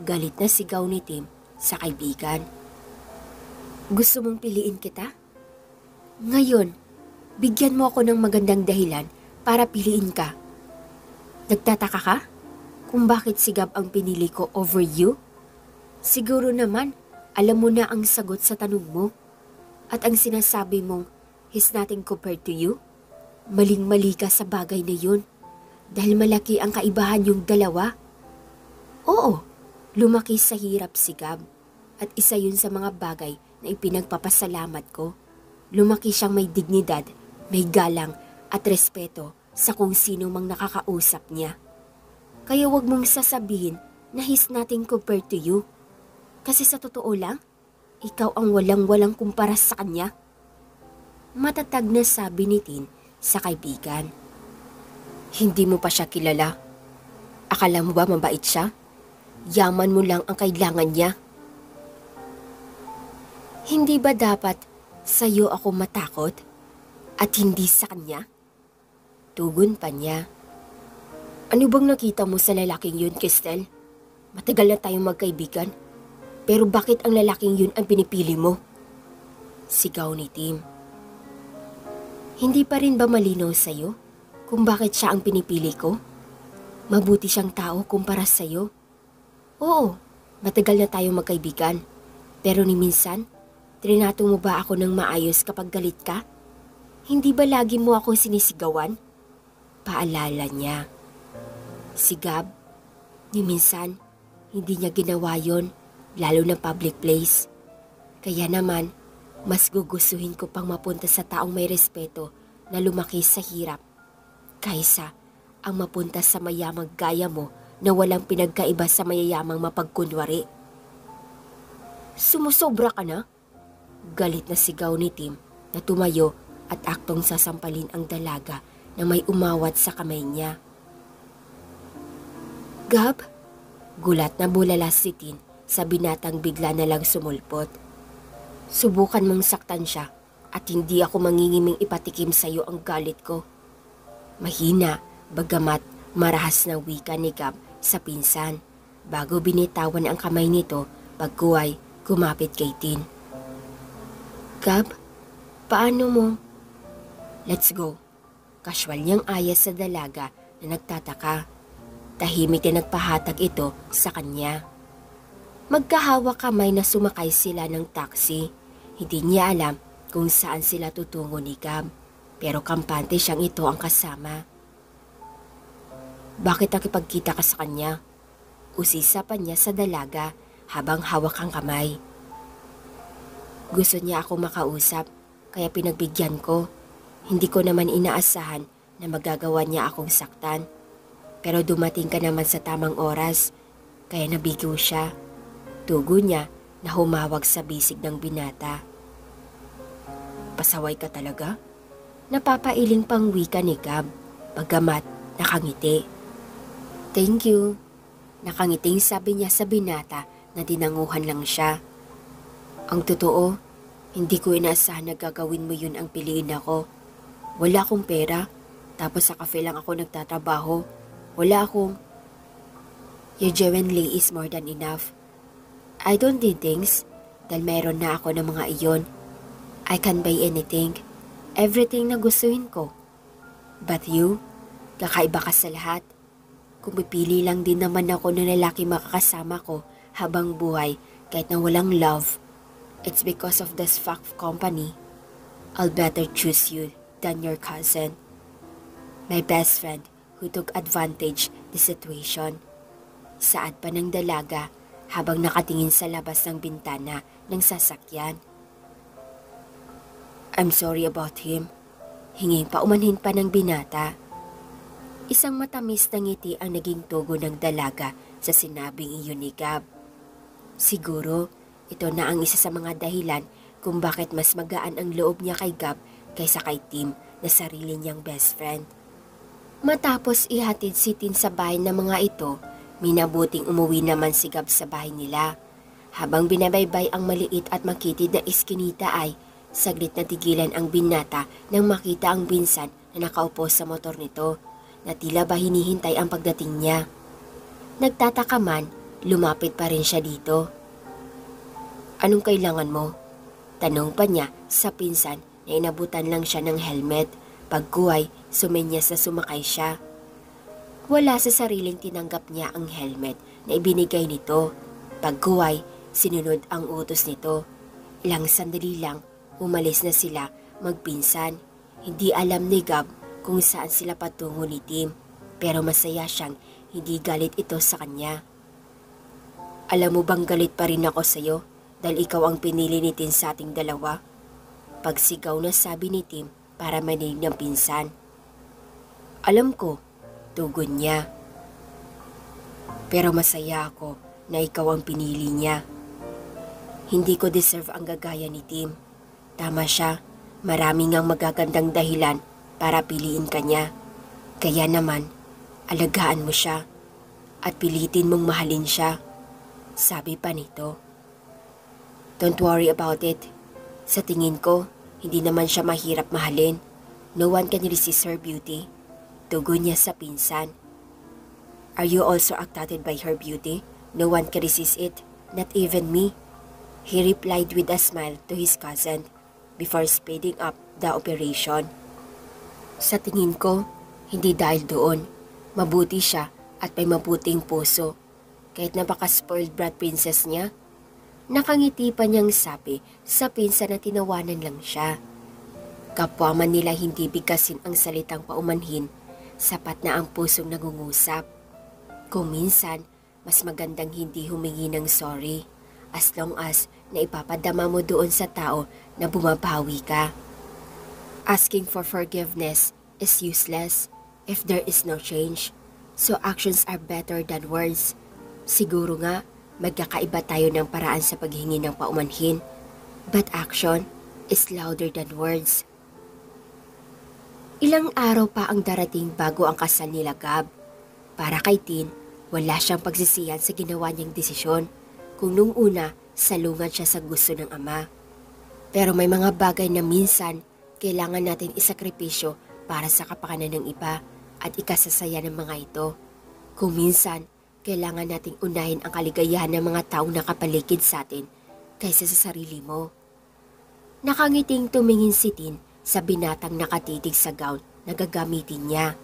Galit na sigaw ni Tim sa kaibigan. Gusto mong piliin kita? Ngayon, bigyan mo ako ng magandang dahilan para piliin ka. Nagtataka ka kung bakit si Gab ang pinili ko over you? Siguro naman, alam mo na ang sagot sa tanong mo. At ang sinasabi mong, he's nothing compared to you? Maling-mali ka sa bagay na yun. Dahil malaki ang kaibahan yung dalawa. Oo, lumaki sa hirap si Gab. At isa yun sa mga bagay na ipinagpapasalamat ko. Lumaki siyang may dignidad, may galang at respeto sa kung sino mang nakakausap niya. Kaya wag mong sasabihin na he's nothing compared to you. Kasi sa totoo lang, ikaw ang walang-walang kumpara sa kanya. Matatag na sabi ni Tin sa kaibigan. Hindi mo pa siya kilala. Akala mo ba mabait siya? Yaman mo lang ang kailangan niya. Hindi ba dapat sa'yo ako matakot at hindi sa kanya? Tugon pa niya. Ano bang nakita mo sa lalaking yun, Kristel? Matagal na tayong magkaibigan. Pero bakit ang lalaking yun ang pinipili mo? Sigaw ni Tim. Hindi pa rin ba malinaw sa'yo kung bakit siya ang pinipili ko? Mabuti siyang tao kumpara sa'yo. Oo, matagal na tayong magkaibigan. Pero ni minsan, trinato mo ba ako ng maayos kapag galit ka? Hindi ba lagi mo ako sinisigawan? Paalala niya. Si Gab, ni minsan, hindi niya ginawa yon. Lalo na public place. Kaya naman, mas gugustuhin ko pang mapunta sa taong may respeto na lumaki sa hirap kaysa ang mapunta sa mayamang gaya mo na walang pinagkaiba sa mayayamang mapagkunwari. Sumusobra ka na? Galit na sigaw ni Tim na tumayo at aktong sasampalin ang dalaga na may umawat sa kamay niya. Gab? Gulat na bulala si Tin sa binatang bigla na lang sumulpot. Subukan mong saktan siya at hindi ako mangingiming ipatikim sa iyo ang galit ko. Mahina, bagamat marahas na wika ni Gab sa pinsan bago binitawan ang kamay nito pagkuway kumapit kay Tin. Gab, paano mo? Let's go. Casual niyang aya sa dalaga na nagtataka. Tahimik na nagpahatag ito sa kanya. Magkahawak kamay na sumakay sila ng taxi. Hindi niya alam kung saan sila tutungo ni Gab, pero kampante siyang ito ang kasama. Bakit nakipagkita ka sa kanya? Usisa pa niya sa dalaga habang hawak ang kamay. Gusto niya ako makausap, kaya pinagbigyan ko. Hindi ko naman inaasahan na magagawa niya akong saktan. Pero dumating ka naman sa tamang oras, kaya nabigo siya. Tugo niya na humawag sa bisig ng binata. Napapasaway ka talaga? Napapailing pang wika ni Gab, bagamat nakangiti. Thank you. Nakangiting sabi niya sa binata na dinanguhan lang siya. Ang totoo, hindi ko inaasahan na gagawin mo yun ang piliin ako. Wala akong pera, tapos sa cafe lang ako nagtatrabaho. Wala akong... Your genuinely is more than enough. I don't need things, dahil mayroon na ako ng mga iyon. I can buy anything, everything na gustuhin ko. But you, kakaiba ka sa lahat. Kung pipili lang din naman ako ng lalaki makakasama ko habang buhay kahit na walang love, it's because of this fuck company. I'll better choose you than your cousin. My best friend who took advantage the situation. Saad pa ng dalaga habang nakatingin sa labas ng bintana ng sasakyan. I'm sorry about him. Hinging paumanhin pa ng binata. Isang matamis na ngiti ang naging tugo ng dalaga sa sinabing iyon ni Gab. Siguro, ito na ang isa sa mga dahilan kung bakit mas magaan ang loob niya kay Gab kaysa kay Tim na sarili niyang best friend. Matapos ihatid si Tin sa bahay ng mga ito, minabuting umuwi naman si Gab sa bahay nila. Habang binabaybay ang maliit at makitid na iskinita ay, saglit na tigilan ang binata nang makita ang pinsan na nakaupo sa motor nito, na tila ba hinihintay ang pagdating niya. Nagtataka man, lumapit pa rin siya dito. Anong kailangan mo? Tanong pa niya sa pinsan na inabutan lang siya ng helmet. Pagkuhay, sumenyas na sumakay siya. Wala sa sariling tinanggap niya ang helmet na ibinigay nito. Pagkuhay, sinunod ang utos nito. Ilang sandali lang, umalis na sila magpinsan. Hindi alam ni Gab kung saan sila patungo ni Tim, pero masaya siyang hindi galit ito sa kanya. Alam mo bang galit pa rin ako sa'yo dahil ikaw ang pinili ni Tim sa ating dalawa? Pagsigaw na sabi ni Tim para maninig ng pinsan. Alam ko, tugon niya. Pero masaya ako na ikaw ang pinili niya. Hindi ko deserve ang gagaya ni Tim. Tama siya, maraming ang magagandang dahilan para piliin ka niya. Kaya naman, alagaan mo siya at pilitin mong mahalin siya. Sabi pa nito. Don't worry about it. Sa tingin ko, hindi naman siya mahirap mahalin. No one can resist her beauty. Tugon niya sa pinsan. Are you also attracted by her beauty? No one can resist it, not even me. He replied with a smile to his cousin before speeding up the operation. Sa tingin ko, hindi dahil doon. Mabuti siya at may mabuting puso. Kahit napaka-spoiled brat princess niya, nakangiti pa niyang sabi sa pinsan na tinawanan lang siya. Kapwa man nila hindi bigkasin ang salitang paumanhin, sapat na ang pusong nangungusap. Kung minsan, mas magandang hindi humingi ng sorry as long as na ipapadama mo doon sa tao na bumabawi ka. Asking for forgiveness is useless if there is no change, so actions are better than words. Siguro nga, magkakaiba tayo ng paraan sa paghingi ng paumanhin, but action is louder than words. Ilang araw pa ang darating bago ang kasal nila Gab. Para kay Tin, wala siyang pagsisihan sa ginawa niyang desisyon kung nung una salungan siya sa gusto ng ama. Pero may mga bagay na minsan kailangan natin isakripisyo para sa kapakanan ng iba at ikasasaya ng mga ito. Kung minsan, kailangan nating unahin ang kaligayahan ng mga taong nakapaligid sa atin kaysa sa sarili mo. Nakangiting tumingin si Tin sa binatang nakatitig sa gown na gagamitin niya.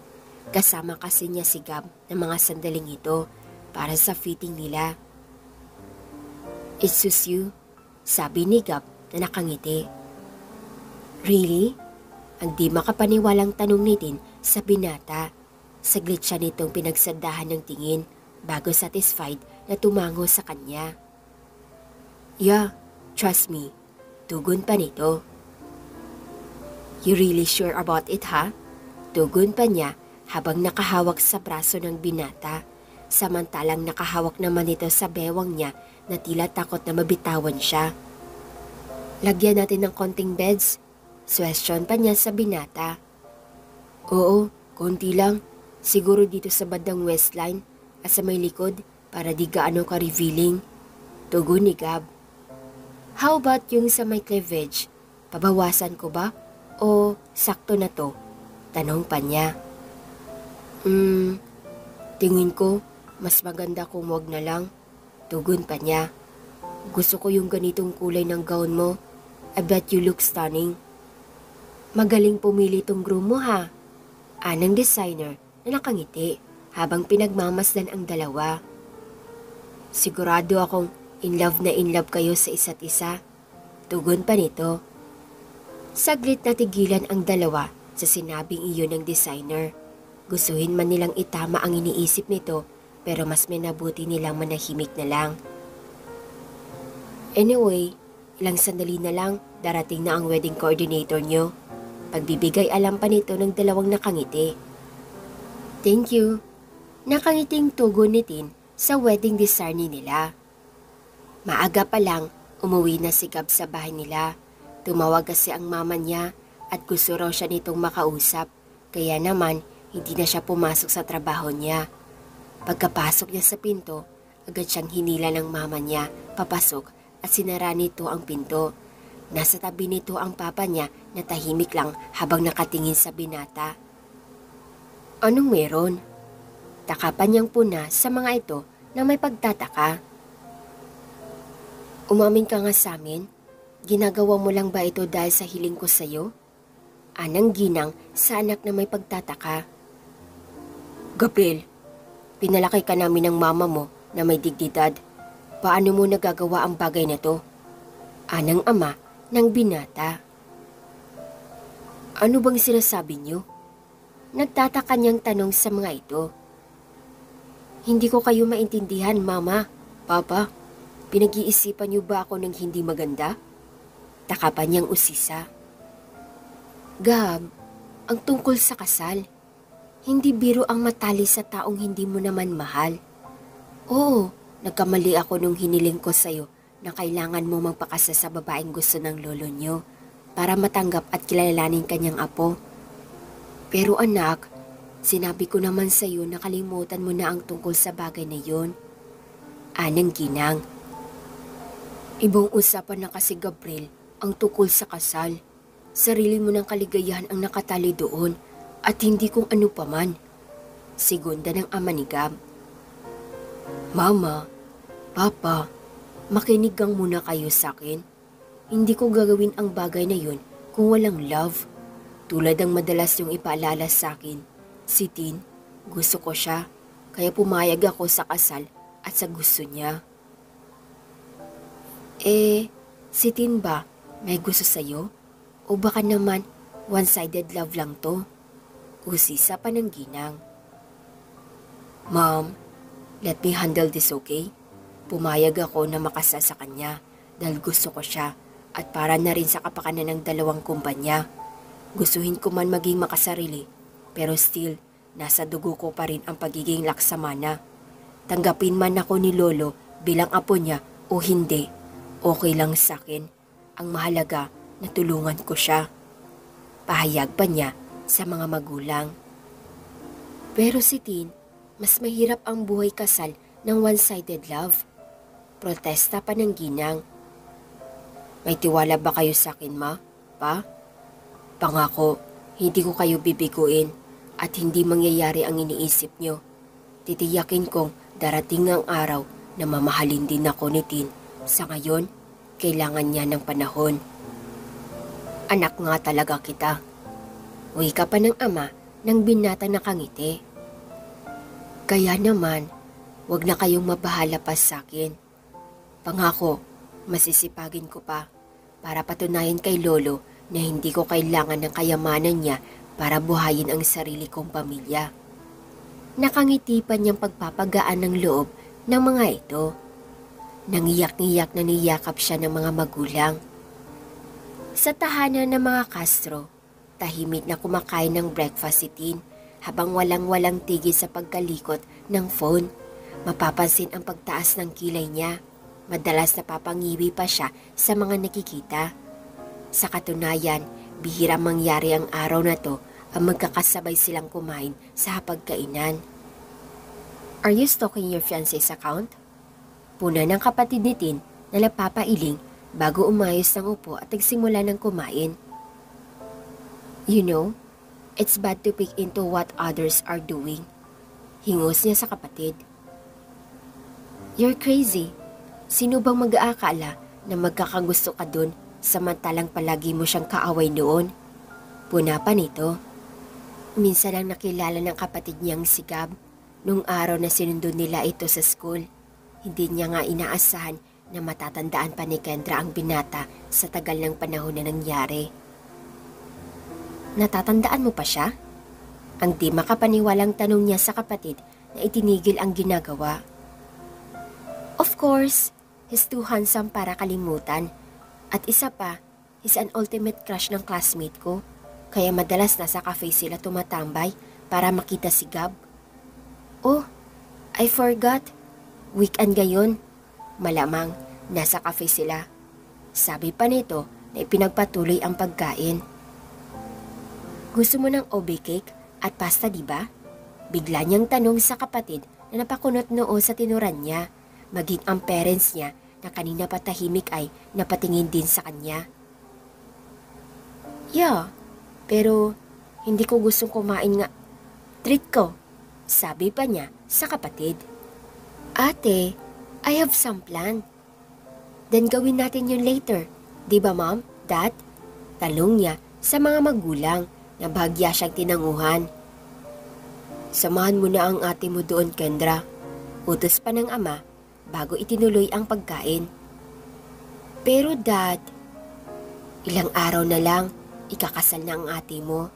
Kasama kasi niya si Gab ng mga sandaling ito para sa fitting nila. It suits you, sabi ni Gab na nakangiti. Really? Ang di makapaniwalang tanong ni Tin sa binata. Saglit siya nitong pinagsandahan ng tingin bago satisfied na tumango sa kanya. Yeah, trust me. Tugon pa nito. You really sure about it, ha? Tugon pa niya habang nakahawak sa braso ng binata, samantalang nakahawak naman ito sa bewang niya na tila takot na mabitawan siya. Lagyan natin ng konting beds. Suwestyon pa niya sa binata. Oo, konti lang. Siguro dito sa bandang Westline at sa may likod para di gaano ka-revealing. Tugon ni Gab. How about yung sa may cleavage? Pabawasan ko ba? O sakto na to? Tanong pa niya. Tingin ko mas maganda kung wag na lang. Tugon pa niya. Gusto ko yung ganitong kulay ng gown mo. I bet you look stunning. Magaling pumili tong groom mo ha. Anang designer na nakangiti habang pinagmamasdan ang dalawa. Sigurado akong in love kayo sa isa't isa. Tugon pa nito. Saglit natigilan ang dalawa sa sinabing iyon ng designer. Gustuhin man nilang itama ang iniisip nito pero mas minabuti nilang manahimik na lang. Anyway, ilang sandali na lang darating na ang wedding coordinator nyo. Pagbibigay alam pa nito ng dalawang nakangiti. Thank you. Nakangiting tugon ni Tin sa wedding discerni nila. Maaga pa lang, umuwi na si Gab sa bahay nila. Tumawag kasi ang mama niya at gusto raw siya nitong makausap. Kaya naman, hindi na siya pumasok sa trabaho niya. Pagkapasok niya sa pinto, agad siyang hinila ng mama niya papasok at sinara nito ang pinto. Nasa tabi nito ang papa niya na tahimik lang habang nakatingin sa binata. Anong meron? Takapan niyang puna sa mga ito na may pagtataka. Umamin ka nga sa amin? Ginagawa mo lang ba ito dahil sa hiling ko sa'yo? Anang ginang sa anak na may pagtataka. Gabriel, pinalaki ka namin ng mama mo na may dignidad. Paano mo nagagawa ang bagay na to? Anang ama ng binata. Ano bang sinasabi niyo? Nagtataka niyang tanong sa mga ito. Hindi ko kayo maintindihan, Mama, Papa. Pinag-iisipan niyo ba ako ng hindi maganda? Takapan niyang usisa. Gab, ang tungkol sa kasal. Hindi biro ang matali sa taong hindi mo naman mahal. Oo, nagkamali ako nung hiniling ko sa'yo na kailangan mo magpakasal sa babaeng gusto ng lolo niyo para matanggap at kilalanin kanyang apo. Pero anak, sinabi ko naman sa iyo na kalimutan mo na ang tungkol sa bagay na yon. Anang ginang. Ibang usapan na kasi Gabriel ang tungkol sa kasal. Sarili mo ng kaligayahan ang nakatali doon at hindi kung ano paman. Segunda ng ama ni Gab. Mama, Papa, makinig kang muna kayo sa akin. Hindi ko gagawin ang bagay na yun kung walang love. Tulad ang madalas yung ipaalala sa akin. Si Tin, gusto ko siya. Kaya pumayag ako sa kasal at sa gusto niya. Si Tin ba may gusto sa'yo? O baka naman one-sided love lang to? Usisa pa ng ginang. Mom, let me handle this, okay? Pumayag ako na makasal sa kanya dahil gusto ko siya at para na rin sa kapakanan ng dalawang kumpanya. Gustuhin ko man maging makasarili pero still nasa dugo ko pa rin ang pagiging laksamana. Tanggapin man ako ni Lolo bilang apo niya o hindi, okay lang sa akin. Ang mahalaga na tulungan ko siya. Pahayag pa niya sa mga magulang. Pero si Tin, mas mahirap ang buhay kasal ng one-sided love. Protesta pa ng ginang. May tiwala ba kayo sa akin, Ma? Pa? Pangako, hindi ko kayo bibiguin at hindi mangyayari ang iniisip nyo. Titiyakin kong darating ang araw na mamahalin din ako ni Tin. Sa ngayon, kailangan niya ng panahon. Anak nga talaga kita. Wika pa ng ama ng binatang nakangiti. Kaya naman, wag na kayong mabahala pa sa akin. Pangako, masisipagin ko pa para patunayan kay Lolo na hindi ko kailangan ng kayamanan niya para buhayin ang sarili kong pamilya. Nakangiti pa niyang pagpapagaan ng loob ng mga ito. Nangiyak-ngiyak na niyakap siya ng mga magulang. Sa tahanan ng mga Castro, tahimik na kumakain ng breakfast si Tin habang walang-walang tigil sa pagkalikot ng phone. Mapapansin ang pagtaas ng kilay niya. Madalas napapangiwi pa siya sa mga nakikita. Sa katunayan, Bihira mangyari ang araw na to ang magkakasabay silang kumain sa hapagkainan. Are you stalking your fiancé's account? Puna ng kapatid ni Tin na napapailing bago umayos ng upo at nagsimula ng kumain. You know, it's bad to peek into what others are doing. Hingos niya sa kapatid. You're crazy. Sino bang mag-aakala na magkakagusto ka dun samantalang palagi mo siyang kaaway noon? Puna pa nito. Minsan lang nakilala ng kapatid niyang si Gab nung araw na sinundo nila ito sa school. Hindi niya nga inaasahan na matatandaan pa ni Kendra ang binata sa tagal ng panahon na nangyari. Natatandaan mo pa siya? Ang di makapaniwalang tanong niya sa kapatid na itinigil ang ginagawa. Of course, he's too handsome para kalimutan. At isa pa, he's an ultimate crush ng classmate ko. Kaya madalas nasa cafe sila tumatambay para makita si Gab. Oh, I forgot. Weekend ngayon. Malamang nasa cafe sila. Sabi pa nito na ipinagpatuloy ang pagkain. Gusto mo ng ube cake at pasta, diba? Bigla niyang tanong sa kapatid na napakunot noo sa tinuran niya. Maging ang parents niya na kanina patahimik ay napatingin din sa kanya. Yeah, pero hindi ko gustong kumain nga. Treat ko, sabi pa niya sa kapatid. Ate, I have some plan. Then gawin natin yun later. Di ba mom, dad? Talong niya sa mga magulang na bahagya siyang tinanguhan. Samahan mo na ang ate mo doon, Kendra. Utos pa ng ama bago itinuloy ang pagkain. Pero dad, ilang araw na lang, ikakasal na ang ate mo.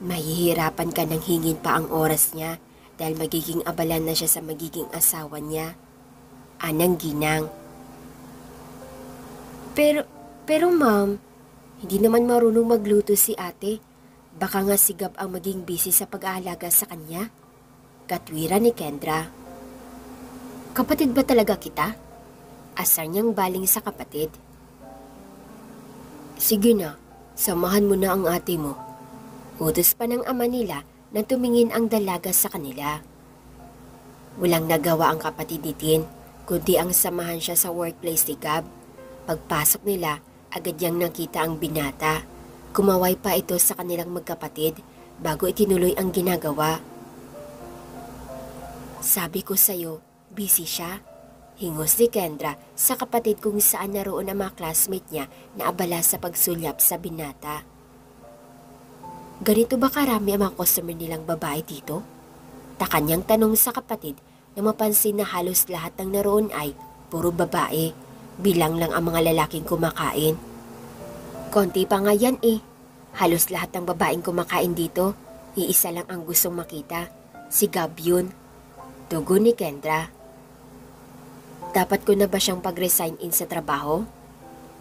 Mahihirapan ka nang hingin pa ang oras niya dahil magiging abalan na siya sa magiging asawa niya. Anang ginang. Pero ma'am, hindi naman marunong magluto si ate. Baka nga si Gab ang maging busy sa pag-aalaga sa kanya. Katwira ni Kendra. Kapatid ba talaga kita? Asar niyang baling sa kapatid. Sige na, samahan mo na ang ate mo. Utos pa ng ama nila na tumingin ang dalaga sa kanila. Walang nagawa ang kapatid ni Tin, kundi ang samahan siya sa workplace ni Gab. Pagpasok nila, agad niyang nakita ang binata. Kumaway pa ito sa kanilang magkapatid bago itinuloy ang ginagawa. Sabi ko sa'yo, busy siya. Hingos ni Kendra sa kapatid kung saan naroon ang mga classmate niya na abala sa pagsulyap sa binata. Ganito ba karami ang mga customer nilang babae dito? Takanyang tanong sa kapatid na mapansin na halos lahat ng naroon ay puro babae, bilang lang ang mga lalaking kumakain. Konti pa nga yan eh. Halos lahat ng babaeng kumakain dito, iisa lang ang gustong makita. Si Gab yun. Tugon ni Kendra. Dapat ko na ba siyang pag-resign in sa trabaho?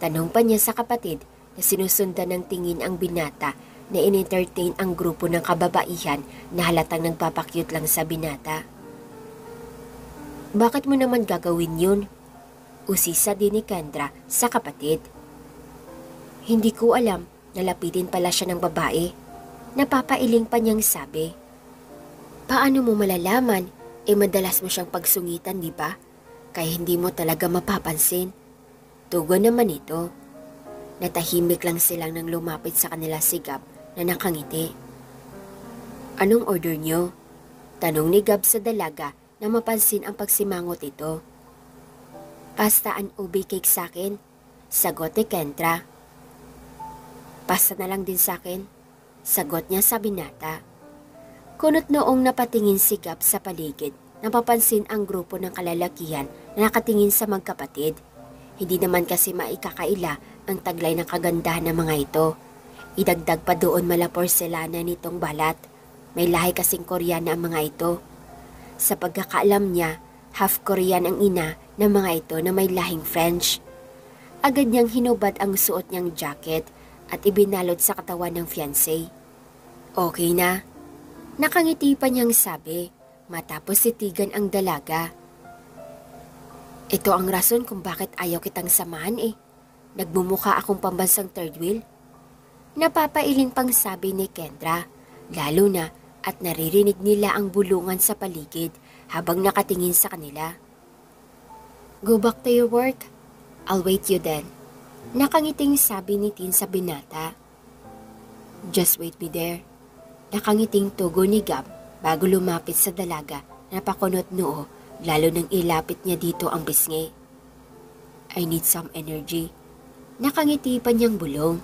Tanong pa niya sa kapatid na sinusundan ng tingin ang binata na in-entertain ang grupo ng kababaihan na halatang nagpapakyut lang sa binata. Bakit mo naman gagawin yun? Usisa din ni Kendra sa kapatid. Hindi ko alam, nalapitin pala siya ng babae. Napapailing pa niyang sabi. Paano mo malalaman? Madalas mo siyang pagsungitan, di ba? Kaya hindi mo talaga mapapansin. Tugon naman ito. Natahimik lang silang nang lumapit sa kanila si Gab na nakangiti. Anong order niyo? Tanong ni Gab sa dalaga na mapansin ang pagsimangot ito. Pasta and ube cake sa akin. Sagot ni Kendra. Pasta na lang din sa akin. Sagot niya sa binata. Kunot noong napatingin si Gab sa paligid, napapansin ang grupo ng kalalakihan na nakatingin sa magkapatid. Hindi naman kasi maikakaila ang taglay ng kagandahan ng mga ito. Idagdag pa doon mala porselana nitong balat. May lahi kasing Koreana ang mga ito. Sa pagkakaalam niya, half Korean ang ina ng mga ito na may lahing French. Agad niyang hinubad ang suot niyang jacket at ibinalot sa katawan ng fiancé. Okay na. Nakangiti pa niyang sabi matapos sitigan ang dalaga. Ito ang rason kung bakit ayaw kitang samahan eh. Nagmumukha akong pambansang third wheel. Napapailing pang sabi ni Kendra, lalo na at naririnig nila ang bulungan sa paligid habang nakatingin sa kanila. Go back to your work. I'll wait you then. Nakangiting sabi ni Tin sa binata. Just wait me there. Nakangiting tugo ni Gab bago lumapit sa dalaga na pakunot noo lalo nang ilapit niya dito ang pisngi. I need some energy. Nakangiti pa niyang bulong.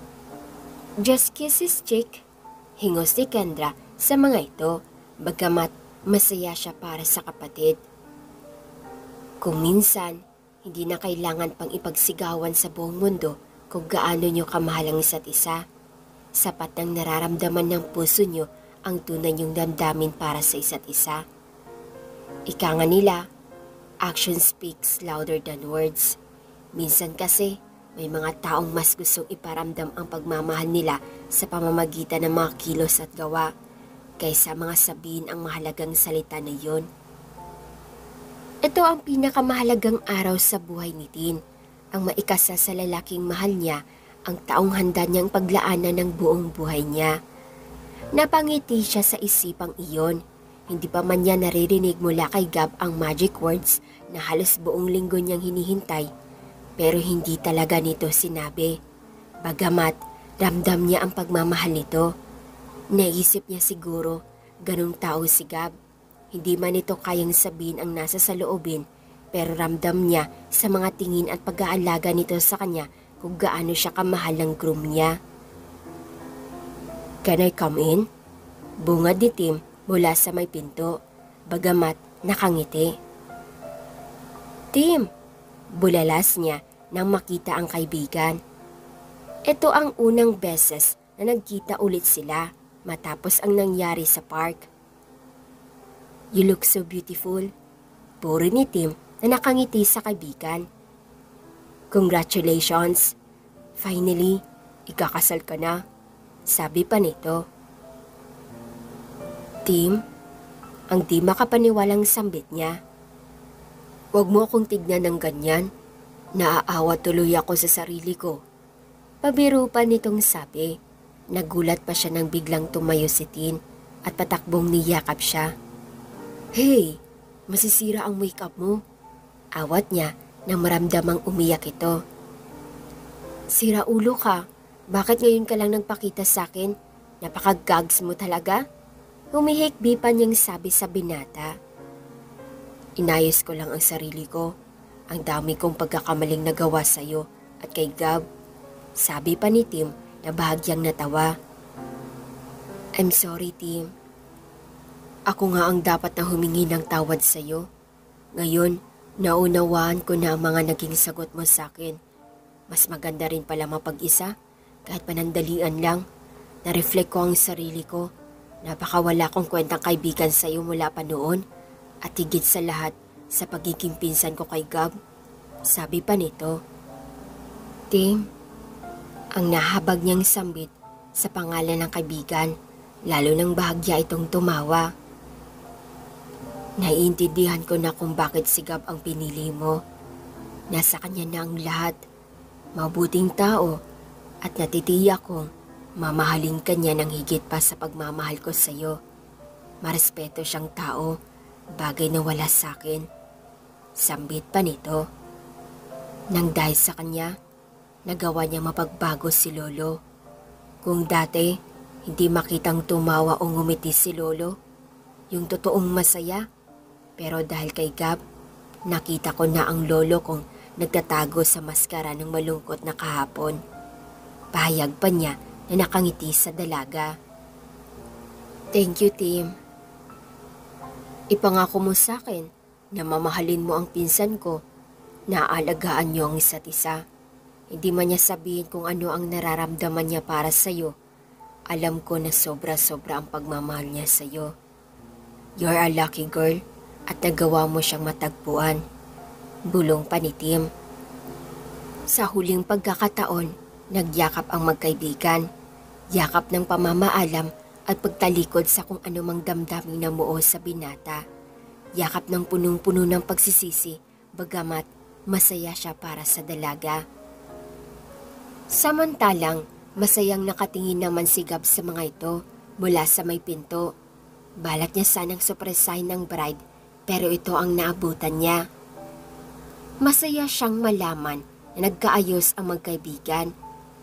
Just kiss his cheek. Hingos ni Kendra sa mga ito, bagamat masaya siya para sa kapatid. Kung minsan, hindi na kailangan pang ipagsigawan sa buong mundo kung gaano niyo kamahal ang isa't isa. Sapat nang nararamdaman ng puso niyo ang tunay niyong damdamin para sa isa't isa. Ika nga nila, action speaks louder than words. Minsan kasi, may mga taong mas gustong iparamdam ang pagmamahal nila sa pamamagitan ng mga kilos at gawa kaysa mga sabihin ang mahalagang salita na yon. Ito ang pinakamahalagang araw sa buhay ni Tin, ang maikasa sa lalaking mahal niya, ang taong handa niyang paglaanan ng buong buhay niya. Napangiti siya sa isipang iyon. Hindi pa man niya naririnig mula kay Gab ang magic words na halos buong linggo niyang hinihintay. Pero hindi talaga nito sinabi. Bagamat ramdam niya ang pagmamahal nito. Naisip niya siguro, ganung tao si Gab. Hindi man ito kayang sabihin ang nasa saloobin, pero ramdam niya sa mga tingin at pag-aalaga nito sa kanya kung gaano siya kamahal ng groom niya. Can I come in? Bungad ni Tim mula sa may pinto, bagamat nakangiti. Tim! Bulalas niya nang makita ang kaibigan. Ito ang unang beses na nagkita ulit sila matapos ang nangyari sa park. You look so beautiful. Puri ni Tim na nakangiti sa kaibigan. Congratulations! Finally, ikakasal ka na. Sabi pa nito. Tim, ang di makapaniwalang sambit niya. Huwag mo akong tignan ng ganyan. Naaawa tuloy ako sa sarili ko. Pabiro pa nitong sabi. Nagulat pa siya nang biglang tumayo si Tin at patakbong niyakap siya. Hey, masisira ang makeup mo. Awat niya nang maramdamang umiyak ito. Sira ulo ka. Bakit ngayon ka lang nagpakita sa akin? Napaka-gags mo talaga? Humihikbi pa niyang sabi sa binata. Inayos ko lang ang sarili ko. Ang dami kong pagkakamaling nagawa sa'yo at kay Gab. Sabi pa ni Tim na bahagyang natawa. I'm sorry, Tim. Ako nga ang dapat na humingi ng tawad sa'yo. Ngayon, naunawaan ko na ang mga naging sagot mo sa akin. Mas maganda rin pala mapag-isa kahit panandalian lang. Na-reflect ko ang sarili ko. Napakawala kong kwentang kaibigan sa'yo mula pa noon. At higit sa lahat, sa pagiging pinsan ko kay Gab, sabi pa nito. Tim, ang nahabag niyang sambit sa pangalan ng kaibigan, lalo nang bahagya itong tumawa. Naiintindihan ko na kung bakit si Gab ang pinili mo. Nasa kanya na ang lahat. Mabuting tao at natitiyak kong mamahalin ka niya ng higit pa sa pagmamahal ko sa iyo. Marespeto siyang tao. Bagay na wala sa akin. Sambit pa nito. Nang dahil sa kanya, nagawa niya mapagbago si Lolo. Kung dati, hindi makitang tumawa o ngumiti si Lolo, yung totoong masaya. Pero dahil kay Gab, nakita ko na ang Lolo kong nagtatago sa maskara ng malungkot na kahapon. Pahayag pa niya na nakangiti sa dalaga. Thank you, Tim. Ipangako mo sa akin na mamahalin mo ang pinsan ko, na aalagaan niyo ang isa't isa. Hindi man niya sabihin kung ano ang nararamdaman niya para sa'yo. Alam ko na sobra-sobra ang pagmamahal niya sa'yo. You're a lucky girl at nagawa mo siyang matagpuan. Bulong pa ni Tim. Sa huling pagkakataon, nagyakap ang magkaibigan. Yakap ng pamamaalam at pagtalikod sa kung anumang damdaming namuo sa binata. Yakap ng punong-puno ng pagsisisi, bagamat masaya siya para sa dalaga. Samantalang, Masayang nakatingin naman si Gab sa mga ito mula sa may pinto. Balak niya sanang supresahin ng bride pero ito ang naabutan niya. Masaya siyang malaman na nagkaayos ang magkaibigan,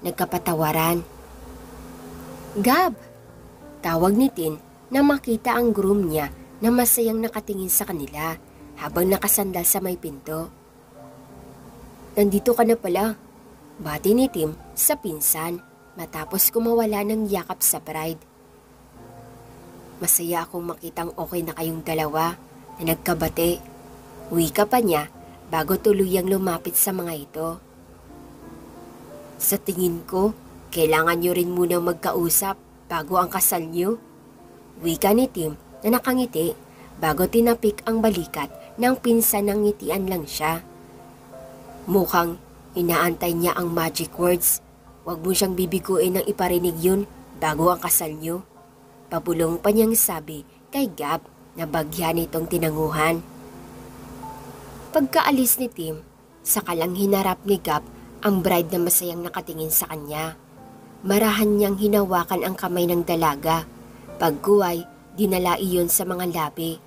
nagkapatawaran. "Gab!" Tawag ni Tin na makita ang groom niya na masayang nakatingin sa kanila habang nakasandal sa may pinto. "Nandito ka na pala," bati ni Tim sa pinsan matapos kumawala ng yakap sa bride. "Masaya akong makitang okay na kayong dalawa na nagkabate," wika pa niya bago tuluyang lumapit sa mga ito. "Sa tingin ko, kailangan nyo rin munang magkausap bago ang kasal nyo," wika ni Tim na nakangiti bago tinapik ang balikat ng pinsan ng ngitian lang siya. Mukhang inaantay niya ang magic words. "Huwag mo siyang bibiguin ng iparinig yun bago ang kasal nyo," pabulong pa niyang sabi kay Gab na bagyan nitong tinanguhan. Pagkaalis ni Tim, saka lang hinarap ni Gab ang bride na masayang nakatingin sa kanya. Marahan niyang hinawakan ang kamay ng dalaga. Pagkuway, dinala iyon sa mga labi.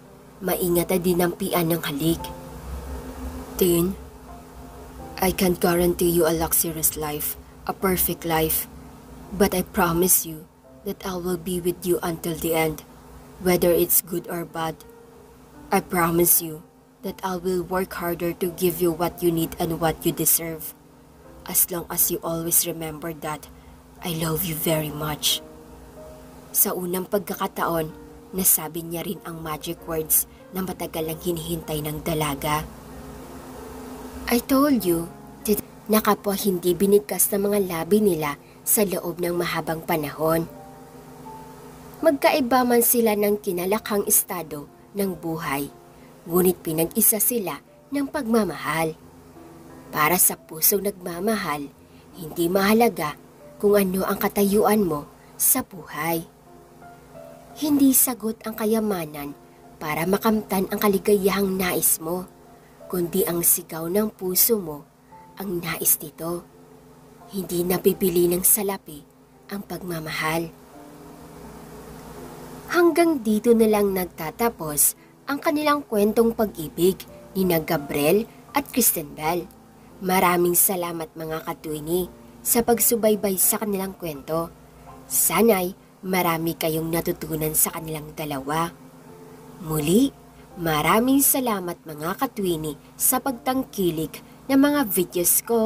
Maingat na dinampian ng halik. "Tin, I can't guarantee you a luxurious life, a perfect life. But I promise you that I will be with you until the end, whether it's good or bad. I promise you that I will work harder to give you what you need and what you deserve. As long as you always remember that I love you very much." Sa unang pagkakataon, nasabi niya rin ang magic words na matagal ang hinihintay ng dalaga. "I told you," na kapwa hindi binigkas ng mga labi nila sa loob ng mahabang panahon. Magkaiba man sila ng kinalakhang estado ng buhay, ngunit pinag-isa sila ng pagmamahal. Para sa pusong nagmamahal, hindi mahalaga kung ano ang katayuan mo sa buhay. Hindi sagot ang kayamanan para makamtan ang kaligayahang nais mo, kundi ang sigaw ng puso mo ang nais nito. Hindi napipili ng salapi ang pagmamahal. Hanggang dito na lang nagtatapos ang kanilang kwentong pag-ibig ni Gabriel at Kristen Bell. Maraming salamat mga katwini sa pagsubaybay sa kanilang kwento. Sana'y marami kayong natutunan sa kanilang dalawa. Muli, maraming salamat mga katwini sa pagtangkilik ng mga videos ko.